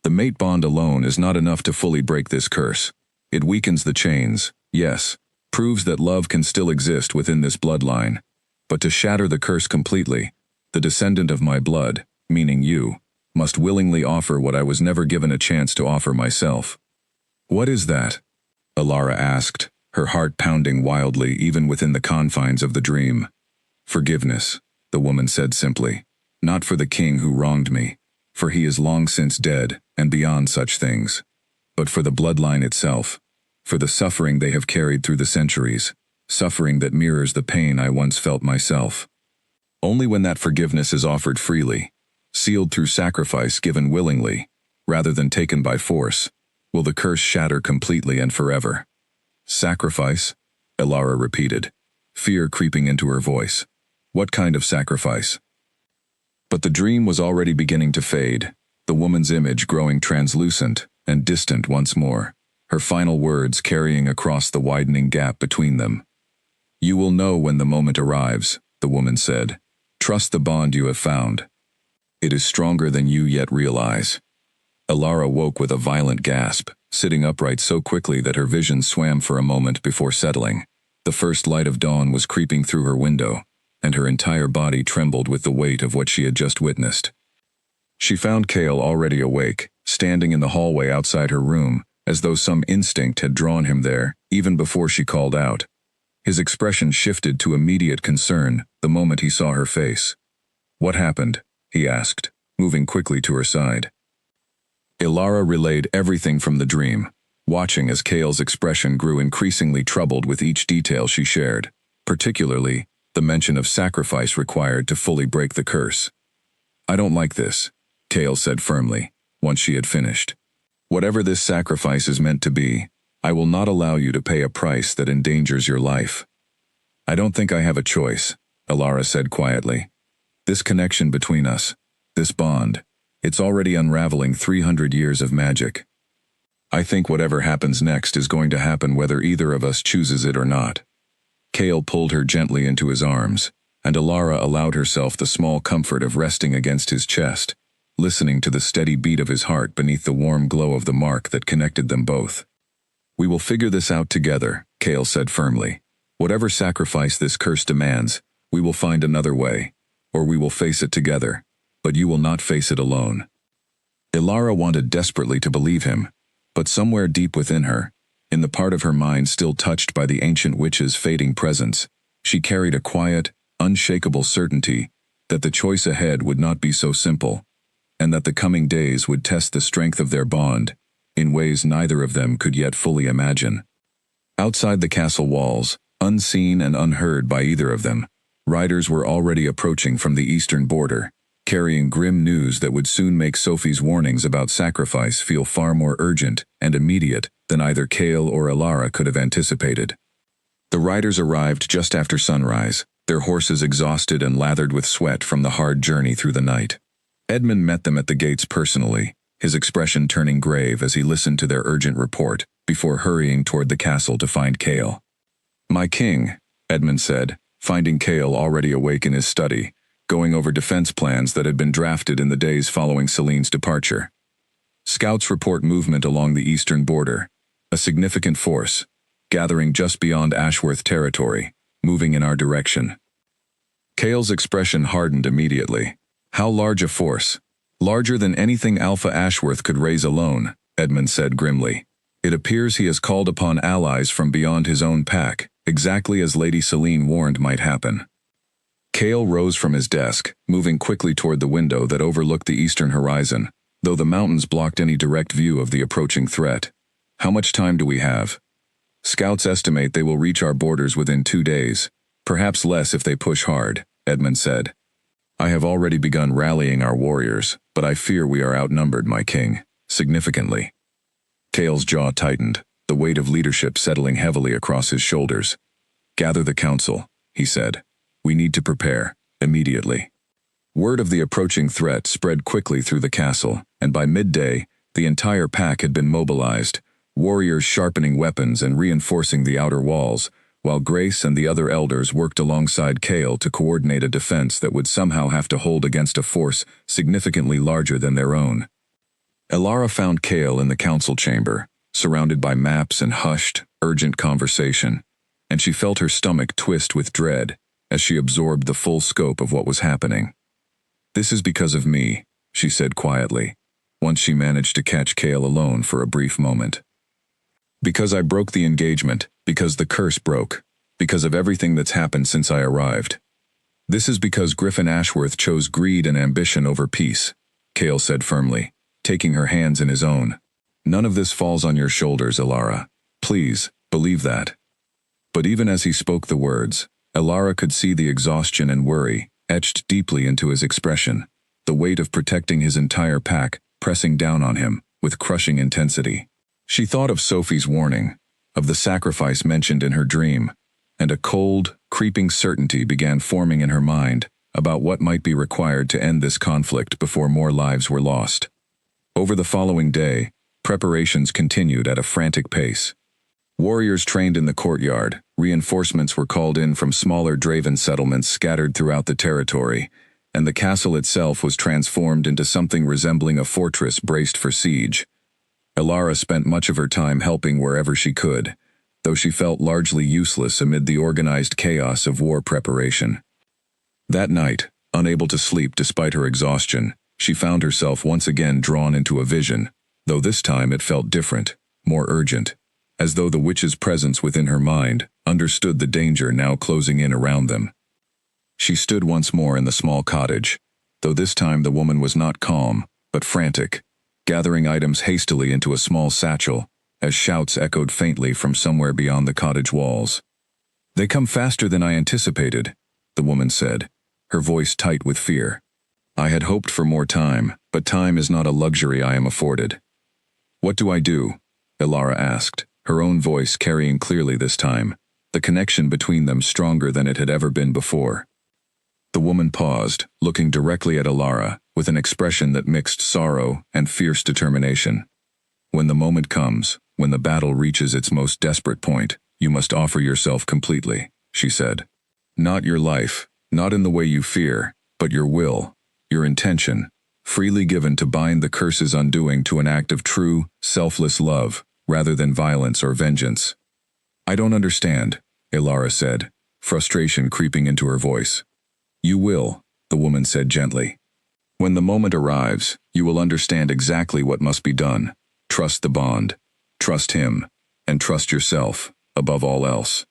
"The mate bond alone is not enough to fully break this curse. It weakens the chains, yes, proves that love can still exist within this bloodline. But to shatter the curse completely, the descendant of my blood, meaning you, must willingly offer what I was never given a chance to offer myself." "What is that?" Alara asked, her heart pounding wildly even within the confines of the dream. "Forgiveness," the woman said simply. "Not for the king who wronged me, for he is long since dead and beyond such things, but for the bloodline itself, for the suffering they have carried through the centuries, suffering that mirrors the pain I once felt myself. Only when that forgiveness is offered freely, sealed through sacrifice given willingly, rather than taken by force, will the curse shatter completely and forever. Sacrifice? Elara repeated, fear creeping into her voice. What kind of sacrifice? But the dream was already beginning to fade, the woman's image growing translucent and distant once more, her final words carrying across the widening gap between them. You will know when the moment arrives, the woman said. Trust the bond you have found. It is stronger than you yet realize. Elara woke with a violent gasp, sitting upright so quickly that her vision swam for a moment before settling. The first light of dawn was creeping through her window, and her entire body trembled with the weight of what she had just witnessed. She found Cale already awake, standing in the hallway outside her room, as though some instinct had drawn him there, even before she called out. His expression shifted to immediate concern the moment he saw her face. What happened? He asked, moving quickly to her side. Elara relayed everything from the dream, watching as Cale's expression grew increasingly troubled with each detail she shared, particularly the mention of sacrifice required to fully break the curse. I don't like this, Cale said firmly, once she had finished. Whatever this sacrifice is meant to be, I will not allow you to pay a price that endangers your life. I don't think I have a choice, Elara said quietly. This connection between us, this bond, it's already unraveling 300 years of magic. I think whatever happens next is going to happen whether either of us chooses it or not. Cale pulled her gently into his arms, and Elara allowed herself the small comfort of resting against his chest, listening to the steady beat of his heart beneath the warm glow of the mark that connected them both. We will figure this out together, Cale said firmly. Whatever sacrifice this curse demands, we will find another way, or we will face it together, but you will not face it alone. Elara wanted desperately to believe him, but somewhere deep within her, in the part of her mind still touched by the ancient witch's fading presence, she carried a quiet, unshakable certainty that the choice ahead would not be so simple, and that the coming days would test the strength of their bond, in ways neither of them could yet fully imagine. Outside the castle walls, unseen and unheard by either of them, riders were already approaching from the eastern border, carrying grim news that would soon make Sophie's warnings about sacrifice feel far more urgent and immediate than either Cale or Elara could have anticipated. The riders arrived just after sunrise, their horses exhausted and lathered with sweat from the hard journey through the night. Edmund met them at the gates personally, his expression turning grave as he listened to their urgent report, before hurrying toward the castle to find Cale. My king, Edmund said, finding Cale already awake in his study, going over defense plans that had been drafted in the days following Celine's departure. Scouts report movement along the eastern border, a significant force, gathering just beyond Ashworth territory, moving in our direction. Cale's expression hardened immediately. How large a force? Larger than anything Alpha Ashworth could raise alone, Edmund said grimly. It appears he has called upon allies from beyond his own pack, exactly as Lady Celine warned might happen. Cale rose from his desk, moving quickly toward the window that overlooked the eastern horizon, though the mountains blocked any direct view of the approaching threat. How much time do we have? Scouts estimate they will reach our borders within 2 days, perhaps less if they push hard, Edmund said. I have already begun rallying our warriors, but I fear we are outnumbered, my king, significantly. Cale's jaw tightened, the weight of leadership settling heavily across his shoulders. Gather the council, he said. We need to prepare, immediately. Word of the approaching threat spread quickly through the castle, and by midday, the entire pack had been mobilized, warriors sharpening weapons and reinforcing the outer walls, while Grace and the other elders worked alongside Cale to coordinate a defense that would somehow have to hold against a force significantly larger than their own. Elara found Cale in the council chamber, surrounded by maps and hushed, urgent conversation, and she felt her stomach twist with dread as she absorbed the full scope of what was happening. This is because of me, she said quietly, once she managed to catch Cale alone for a brief moment. Because I broke the engagement, because the curse broke, because of everything that's happened since I arrived. This is because Griffin Ashworth chose greed and ambition over peace, Cale said firmly, taking her hands in his own. None of this falls on your shoulders, Elara. Please, believe that. But even as he spoke the words, Elara could see the exhaustion and worry etched deeply into his expression, the weight of protecting his entire pack pressing down on him with crushing intensity. She thought of Sophie's warning, of the sacrifice mentioned in her dream, and a cold, creeping certainty began forming in her mind about what might be required to end this conflict before more lives were lost. Over the following day, preparations continued at a frantic pace. Warriors trained in the courtyard, reinforcements were called in from smaller Draven settlements scattered throughout the territory, and the castle itself was transformed into something resembling a fortress braced for siege. Elara spent much of her time helping wherever she could, though she felt largely useless amid the organized chaos of war preparation. That night, unable to sleep despite her exhaustion, she found herself once again drawn into a vision, though this time it felt different, more urgent, as though the witch's presence within her mind understood the danger now closing in around them. She stood once more in the small cottage, though this time the woman was not calm, but frantic, gathering items hastily into a small satchel, as shouts echoed faintly from somewhere beyond the cottage walls. "They come faster than I anticipated," the woman said, her voice tight with fear. "I had hoped for more time, but time is not a luxury I am afforded." "What do I do?" Elara asked, her own voice carrying clearly this time, the connection between them stronger than it had ever been before. The woman paused, looking directly at Elara, with an expression that mixed sorrow and fierce determination. "When the moment comes, when the battle reaches its most desperate point, you must offer yourself completely," she said. "Not your life, not in the way you fear, but your will, your intention, freely given to bind the curse's undoing to an act of true, selfless love, rather than violence or vengeance." "I don't understand," Elara said, frustration creeping into her voice. "You will," the woman said gently. "When the moment arrives, you will understand exactly what must be done. Trust the bond. Trust him. And trust yourself, above all else."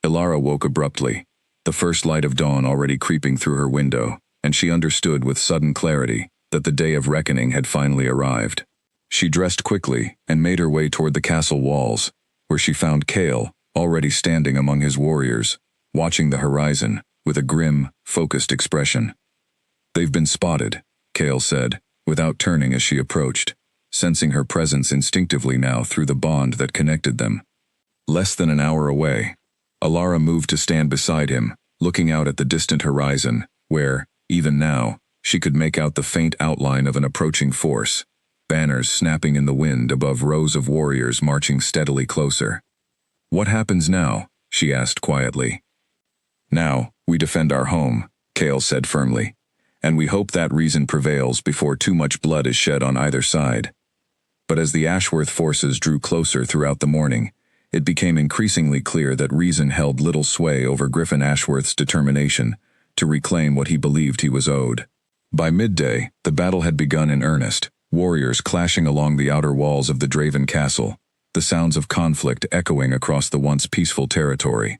Elara woke abruptly, the first light of dawn already creeping through her window, and she understood with sudden clarity that the day of reckoning had finally arrived. She dressed quickly and made her way toward the castle walls, where she found Cale, already standing among his warriors, watching the horizon with a grim, focused expression. "They've been spotted," Cale said, without turning as she approached, sensing her presence instinctively now through the bond that connected them. Less than an hour away, Elara moved to stand beside him, looking out at the distant horizon, where, even now, she could make out the faint outline of an approaching force, banners snapping in the wind above rows of warriors marching steadily closer. "What happens now?" she asked quietly. "Now, we defend our home," Cale said firmly, "and we hope that reason prevails before too much blood is shed on either side." But as the Ashworth forces drew closer throughout the morning, it became increasingly clear that reason held little sway over Griffin Ashworth's determination to reclaim what he believed he was owed. By midday, the battle had begun in earnest, warriors clashing along the outer walls of the Draven castle, the sounds of conflict echoing across the once peaceful territory.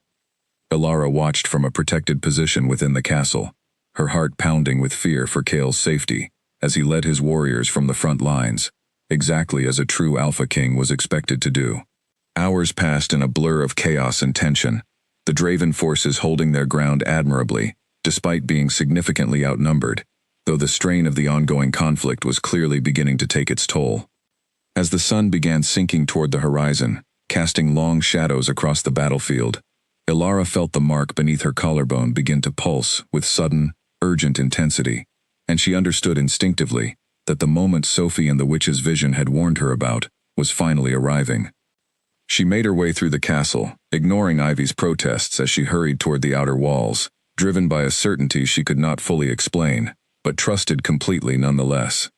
Elara watched from a protected position within the castle, her heart pounding with fear for Cale's safety, as he led his warriors from the front lines, exactly as a true Alpha King was expected to do. Hours passed in a blur of chaos and tension, the Draven forces holding their ground admirably, despite being significantly outnumbered, though the strain of the ongoing conflict was clearly beginning to take its toll. As the sun began sinking toward the horizon, casting long shadows across the battlefield, Elara felt the mark beneath her collarbone begin to pulse with sudden, urgent intensity, and she understood instinctively that the moment Sophie and the witch's vision had warned her about was finally arriving. She made her way through the castle, ignoring Ivy's protests as she hurried toward the outer walls, driven by a certainty she could not fully explain, but trusted completely nonetheless.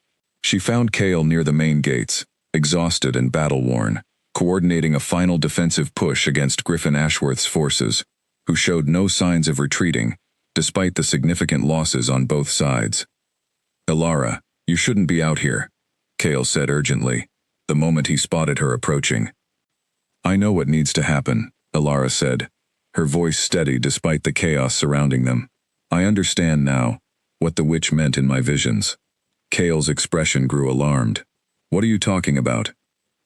She found Cale near the main gates, exhausted and battle-worn, coordinating a final defensive push against Griffin Ashworth's forces, who showed no signs of retreating, despite the significant losses on both sides. "Elara, you shouldn't be out here," Cale said urgently, the moment he spotted her approaching. "I know what needs to happen," Elara said, her voice steady despite the chaos surrounding them. "I understand now what the witch meant in my visions." Cale's expression grew alarmed. "What are you talking about?"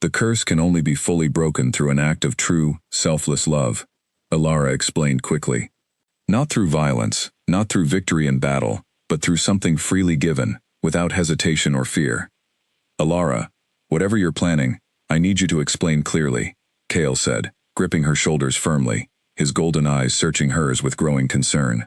"The curse can only be fully broken through an act of true, selfless love. Alara explained quickly. Not through violence, not through victory in battle, but through something freely given, without hesitation or fear. Alara, whatever you're planning, I need you to explain clearly, Kale said, gripping her shoulders firmly, his golden eyes searching hers with growing concern.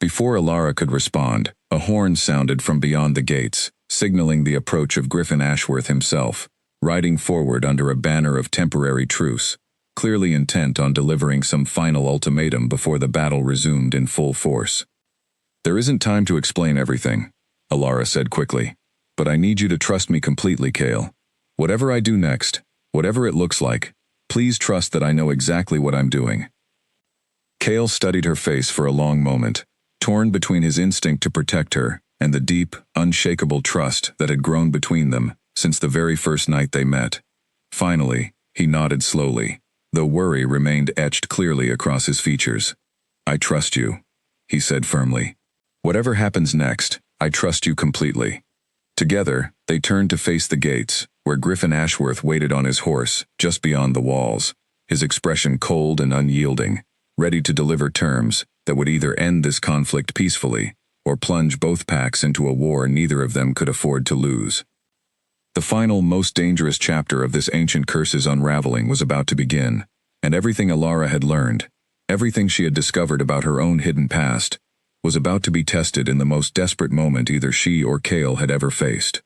Before Alara could respond, a horn sounded from beyond the gates, signaling the approach of Griffin Ashworth himself, riding forward under a banner of temporary truce, clearly intent on delivering some final ultimatum before the battle resumed in full force. There isn't time to explain everything, Alara said quickly, but I need you to trust me completely, Kale. Whatever I do next, whatever it looks like, please trust that I know exactly what I'm doing. Kale studied her face for a long moment, torn between his instinct to protect her and the deep, unshakable trust that had grown between them since the very first night they met. Finally, he nodded slowly, though worry remained etched clearly across his features. I trust you, he said firmly. Whatever happens next, I trust you completely. Together, they turned to face the gates, where Griffin Ashworth waited on his horse, just beyond the walls, his expression cold and unyielding, ready to deliver terms that would either end this conflict peacefully or plunge both packs into a war neither of them could afford to lose. The final, most dangerous chapter of this ancient curse's unraveling was about to begin, and everything Alara had learned, everything she had discovered about her own hidden past, was about to be tested in the most desperate moment either she or Kale had ever faced.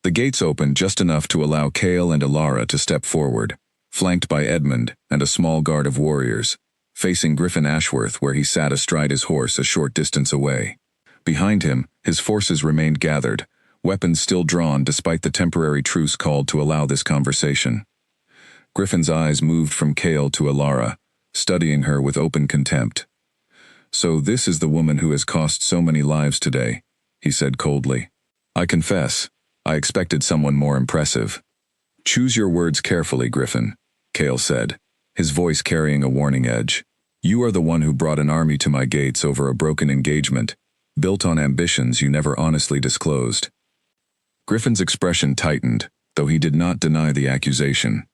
The gates opened just enough to allow Kale and Alara to step forward, flanked by Edmund and a small guard of warriors, facing Griffin Ashworth where he sat astride his horse a short distance away. Behind him, his forces remained gathered, weapons still drawn despite the temporary truce called to allow this conversation. Griffin's eyes moved from Kale to Alara, studying her with open contempt. So this is the woman who has cost so many lives today, he said coldly. I confess, I expected someone more impressive. Choose your words carefully, Griffin, Kale said, his voice carrying a warning edge. You are the one who brought an army to my gates over a broken engagement, built on ambitions you never honestly disclosed. Griffin's expression tightened, though he did not deny the accusation.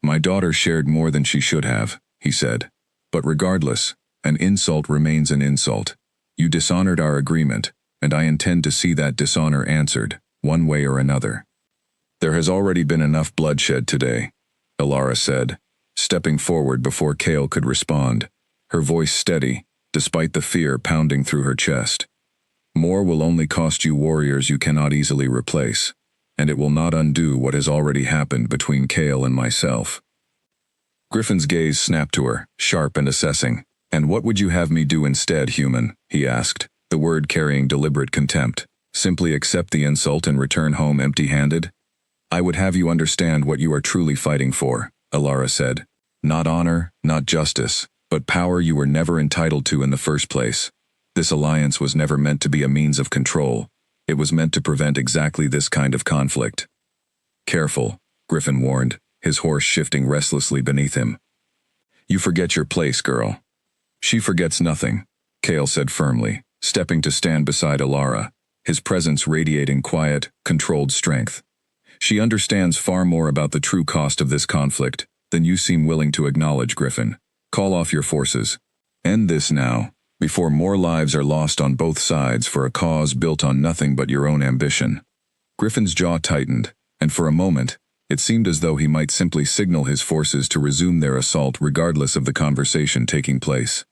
My daughter shared more than she should have, he said. But regardless, an insult remains an insult. You dishonored our agreement, and I intend to see that dishonor answered, one way or another. There has already been enough bloodshed today, Alara said, stepping forward before Kale could respond, her voice steady, despite the fear pounding through her chest. More will only cost you warriors you cannot easily replace, and it will not undo what has already happened between Kale and myself. Griffin's gaze snapped to her, sharp and assessing. And what would you have me do instead, human? He asked, the word carrying deliberate contempt. Simply accept the insult and return home empty-handed? I would have you understand what you are truly fighting for, Alara said. Not honor, not justice, but power you were never entitled to in the first place. This alliance was never meant to be a means of control. It was meant to prevent exactly this kind of conflict. Careful, Griffin warned, his horse shifting restlessly beneath him. You forget your place, girl. She forgets nothing, Kale said firmly, stepping to stand beside Alara, his presence radiating quiet, controlled strength. She understands far more about the true cost of this conflict than you seem willing to acknowledge, Griffin. Call off your forces. End this now, before more lives are lost on both sides for a cause built on nothing but your own ambition. Griffin's jaw tightened, and for a moment, it seemed as though he might simply signal his forces to resume their assault regardless of the conversation taking place.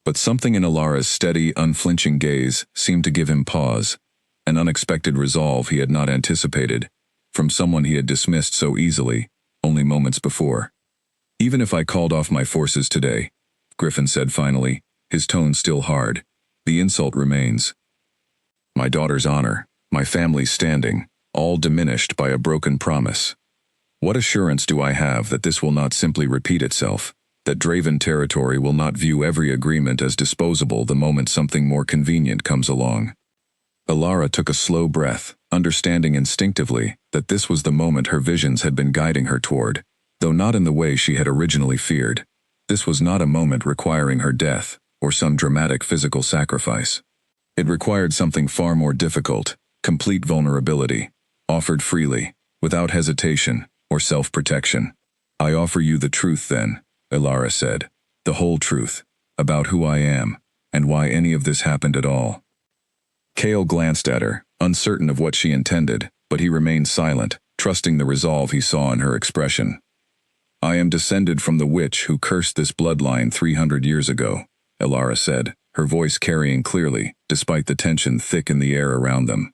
But something in Alara's steady, unflinching gaze seemed to give him pause, an unexpected resolve he had not anticipated, from someone he had dismissed so easily, only moments before. Even if I called off my forces today, Griffin said finally, his tone still hard, the insult remains. My daughter's honor, my family's standing, all diminished by a broken promise. What assurance do I have that this will not simply repeat itself, that Draven territory will not view every agreement as disposable the moment something more convenient comes along? Alara took a slow breath, understanding instinctively that this was the moment her visions had been guiding her toward, though not in the way she had originally feared. This was not a moment requiring her death, or some dramatic physical sacrifice. It required something far more difficult, complete vulnerability, offered freely, without hesitation or self-protection. I offer you the truth then, Alara said, The whole truth, about who I am, and why any of this happened at all. Kale glanced at her, uncertain of what she intended, but he remained silent, trusting the resolve he saw in her expression. I am descended from the witch who cursed this bloodline 300 years ago, Elara said, her voice carrying clearly, despite the tension thick in the air around them.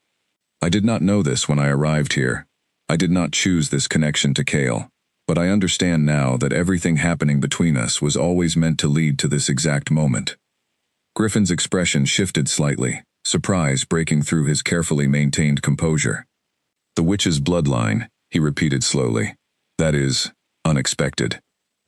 I did not know this when I arrived here. I did not choose this connection to Kale, but I understand now that everything happening between us was always meant to lead to this exact moment. Griffin's expression shifted slightly, surprise breaking through his carefully maintained composure. The witch's bloodline, he repeated slowly. That is, unexpected.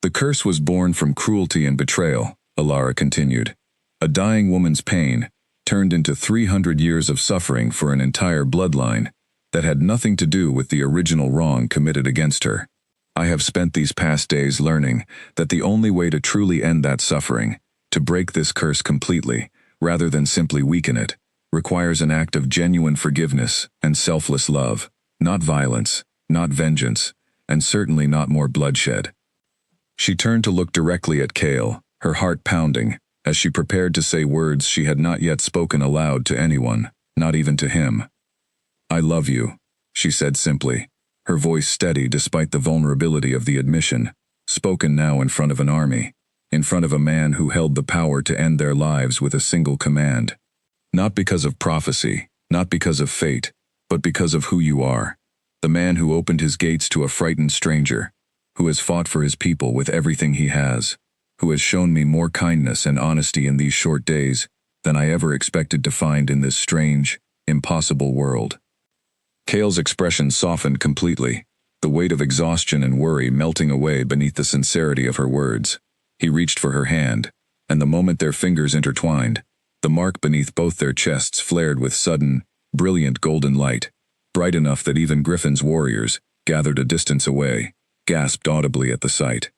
The curse was born from cruelty and betrayal, Elara continued. A dying woman's pain turned into 300 years of suffering for an entire bloodline that had nothing to do with the original wrong committed against her. I have spent these past days learning that the only way to truly end that suffering, to break this curse completely, rather than simply weaken it, requires an act of genuine forgiveness and selfless love, not violence, not vengeance, and certainly not more bloodshed. She turned to look directly at Kale, her heart pounding, as she prepared to say words she had not yet spoken aloud to anyone, not even to him. I love you, she said simply, her voice steady despite the vulnerability of the admission, spoken now in front of an army, in front of a man who held the power to end their lives with a single command. Not because of prophecy, not because of fate, but because of who you are. The man who opened his gates to a frightened stranger, who has fought for his people with everything he has, who has shown me more kindness and honesty in these short days than I ever expected to find in this strange, impossible world. Kale's expression softened completely, the weight of exhaustion and worry melting away beneath the sincerity of her words. He reached for her hand, and the moment their fingers intertwined, the mark beneath both their chests flared with sudden, brilliant golden light, bright enough that even Griffin's warriors, gathered a distance away, gasped audibly at the sight.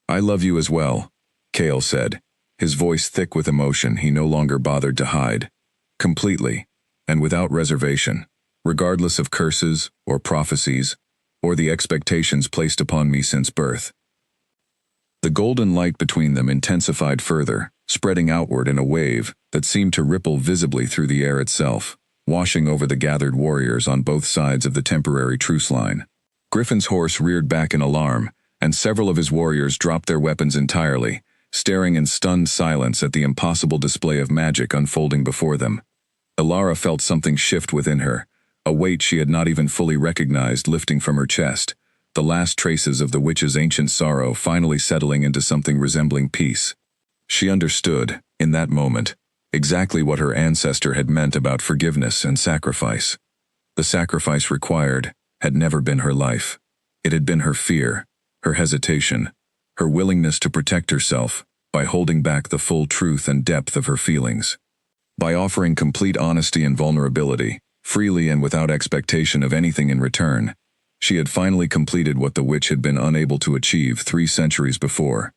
I love you as well, Kale said, his voice thick with emotion he no longer bothered to hide. Completely, and without reservation, regardless of curses or prophecies, or the expectations placed upon me since birth. The golden light between them intensified further, spreading outward in a wave that seemed to ripple visibly through the air itself, washing over the gathered warriors on both sides of the temporary truce line. Griffin's horse reared back in alarm, and several of his warriors dropped their weapons entirely, staring in stunned silence at the impossible display of magic unfolding before them. Elara felt something shift within her, a weight she had not even fully recognized lifting from her chest, the last traces of the witch's ancient sorrow finally settling into something resembling peace. She understood, in that moment, exactly what her ancestor had meant about forgiveness and sacrifice. The sacrifice required had never been her life. It had been her fear, her hesitation, her willingness to protect herself by holding back the full truth and depth of her feelings. By offering complete honesty and vulnerability, freely and without expectation of anything in return, she had finally completed what the witch had been unable to achieve 3 centuries before.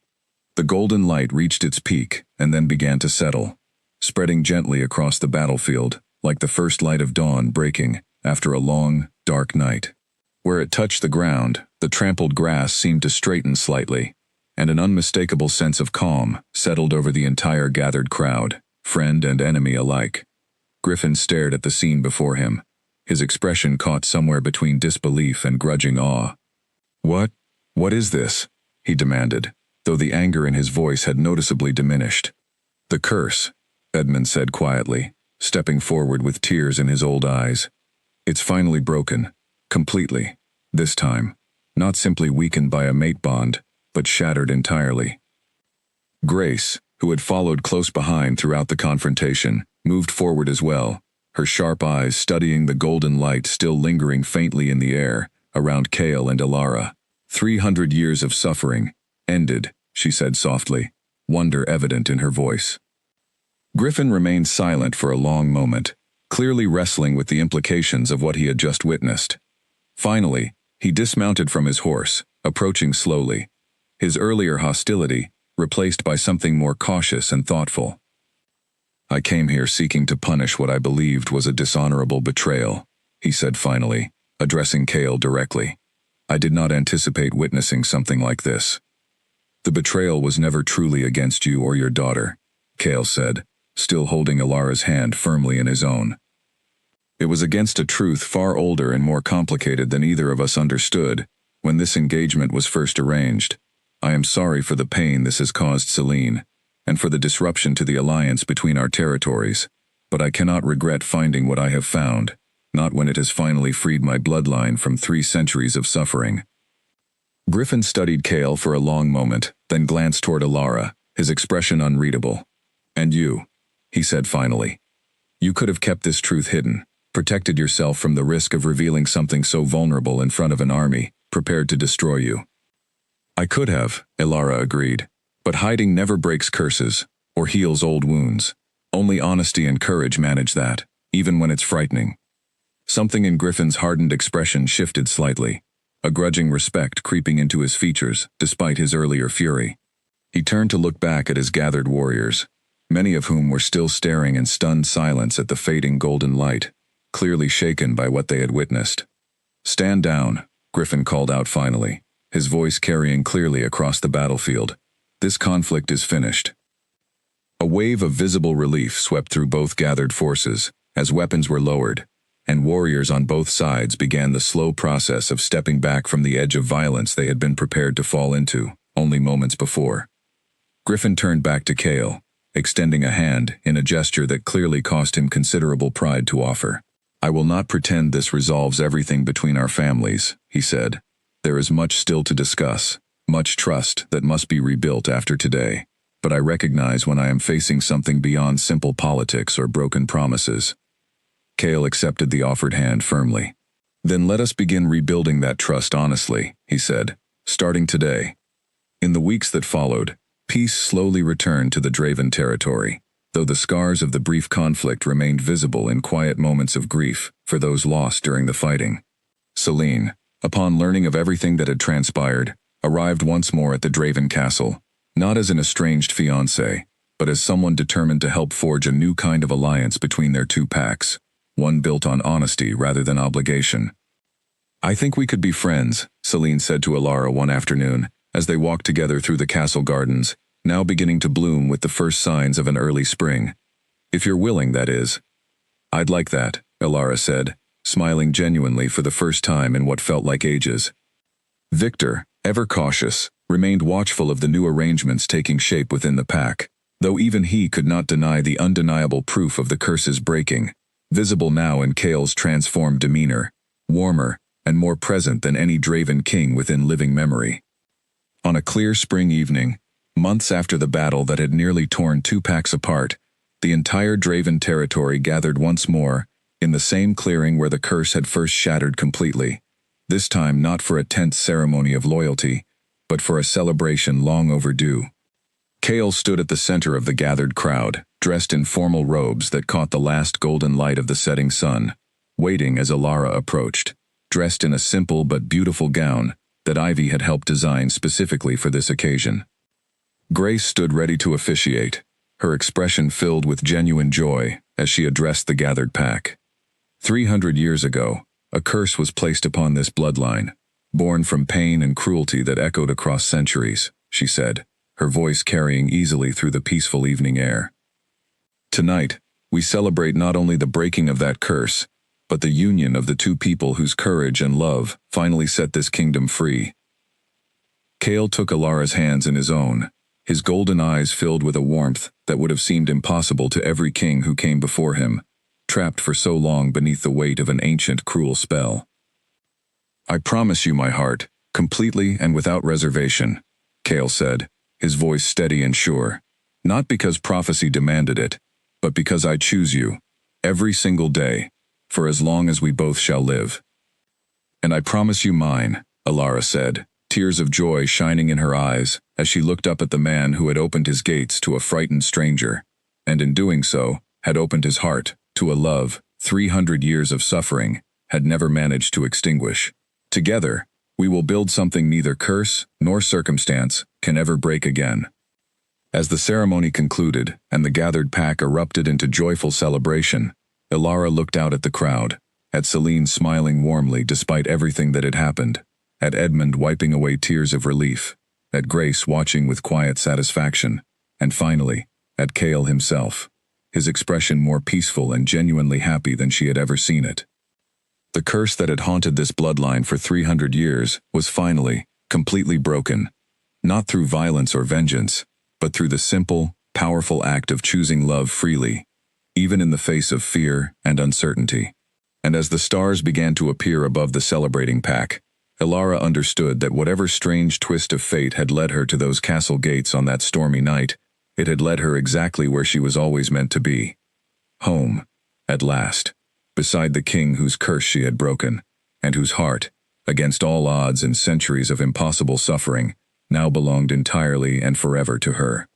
The golden light reached its peak and then began to settle, spreading gently across the battlefield like the first light of dawn breaking after a long, dark night. Where it touched the ground, the trampled grass seemed to straighten slightly, and an unmistakable sense of calm settled over the entire gathered crowd, friend and enemy alike. Griffin stared at the scene before him, his expression caught somewhere between disbelief and grudging awe. What is this?" he demanded, though the anger in his voice had noticeably diminished. "The curse," Edmund said quietly, stepping forward with tears in his old eyes. "It's finally broken. Completely. This time. Not simply weakened by a mate bond, but shattered entirely." Grace, who had followed close behind throughout the confrontation, moved forward as well, her sharp eyes studying the golden light still lingering faintly in the air around Kale and Elara. 300 years of suffering, ended, she said softly, wonder evident in her voice. Griffin remained silent for a long moment, clearly wrestling with the implications of what he had just witnessed. Finally, he dismounted from his horse, approaching slowly, his earlier hostility replaced by something more cautious and thoughtful. "I came here seeking to punish what I believed was a dishonorable betrayal," he said finally, addressing Kale directly. "I did not anticipate witnessing something like this." The betrayal was never truly against you or your daughter, Chaol said, still holding Alara's hand firmly in his own. It was against a truth far older and more complicated than either of us understood when this engagement was first arranged. I am sorry for the pain this has caused Selene, and for the disruption to the alliance between our territories, but I cannot regret finding what I have found, not when it has finally freed my bloodline from 3 centuries of suffering. Griffin studied Chaol for a long moment, then glanced toward Alara, his expression unreadable. "And you," he said finally. "You could have kept this truth hidden, protected yourself from the risk of revealing something so vulnerable in front of an army prepared to destroy you." "I could have," Alara agreed, "but hiding never breaks curses or heals old wounds. Only honesty and courage manage that, even when it's frightening." Something in Griffin's hardened expression shifted slightly, a grudging respect creeping into his features despite his earlier fury. He turned to look back at his gathered warriors, many of whom were still staring in stunned silence at the fading golden light, clearly shaken by what they had witnessed. "Stand down," Griffin called out finally, his voice carrying clearly across the battlefield. "This conflict is finished." A wave of visible relief swept through both gathered forces as weapons were lowered, and warriors on both sides began the slow process of stepping back from the edge of violence they had been prepared to fall into only moments before. Griffin turned back to Chaol, extending a hand in a gesture that clearly cost him considerable pride to offer. "I will not pretend this resolves everything between our families," he said. "There is much still to discuss, much trust that must be rebuilt after today, but I recognize when I am facing something beyond simple politics or broken promises." Chaol accepted the offered hand firmly. "Then let us begin rebuilding that trust honestly," he said, "starting today." In the weeks that followed, peace slowly returned to the Draven territory, though the scars of the brief conflict remained visible in quiet moments of grief for those lost during the fighting. Selene, upon learning of everything that had transpired, arrived once more at the Draven castle, not as an estranged fiancé, but as someone determined to help forge a new kind of alliance between their 2 packs, one built on honesty rather than obligation. "I think we could be friends," Selene said to Alara one afternoon, as they walked together through the castle gardens, now beginning to bloom with the first signs of an early spring. "If you're willing, that is." "I'd like that," Alara said, smiling genuinely for the first time in what felt like ages. Victor, ever cautious, remained watchful of the new arrangements taking shape within the pack, though even he could not deny the undeniable proof of the curse's breaking, visible now in Chaol's transformed demeanor, warmer and more present than any Draven king within living memory. On a clear spring evening, months after the battle that had nearly torn 2 packs apart, the entire Draven territory gathered once more in the same clearing where the curse had first shattered completely, this time not for a tense ceremony of loyalty, but for a celebration long overdue. Chaol stood at the center of the gathered crowd, dressed in formal robes that caught the last golden light of the setting sun, waiting as Alara approached, dressed in a simple but beautiful gown that Ivy had helped design specifically for this occasion. Grace stood ready to officiate, her expression filled with genuine joy as she addressed the gathered pack. 300 years ago, a curse was placed upon this bloodline, born from pain and cruelty that echoed across centuries, she said, her voice carrying easily through the peaceful evening air. "Tonight, we celebrate not only the breaking of that curse, but the union of the 2 people whose courage and love finally set this kingdom free." Chaol took Alara's hands in his own, his golden eyes filled with a warmth that would have seemed impossible to every king who came before him, trapped for so long beneath the weight of an ancient cruel spell. "I promise you my heart, completely and without reservation," Chaol said, his voice steady and sure, "not because prophecy demanded it, but because I choose you, every single day, for as long as we both shall live." "And I promise you mine," Alara said, tears of joy shining in her eyes as she looked up at the man who had opened his gates to a frightened stranger, and in doing so, had opened his heart to a love 300 years of suffering had never managed to extinguish. "Together, we will build something neither curse nor circumstance can ever break again." As the ceremony concluded and the gathered pack erupted into joyful celebration, Alara looked out at the crowd, at Selene smiling warmly despite everything that had happened, at Edmund wiping away tears of relief, at Grace watching with quiet satisfaction, and finally, at Cale himself, his expression more peaceful and genuinely happy than she had ever seen it. The curse that had haunted this bloodline for 300 years was finally, completely broken, not through violence or vengeance, but through the simple, powerful act of choosing love freely, even in the face of fear and uncertainty. And as the stars began to appear above the celebrating pack, Elara understood that whatever strange twist of fate had led her to those castle gates on that stormy night, it had led her exactly where she was always meant to be. Home, at last, beside the king whose curse she had broken, and whose heart, against all odds and centuries of impossible suffering, now belonged entirely and forever to her.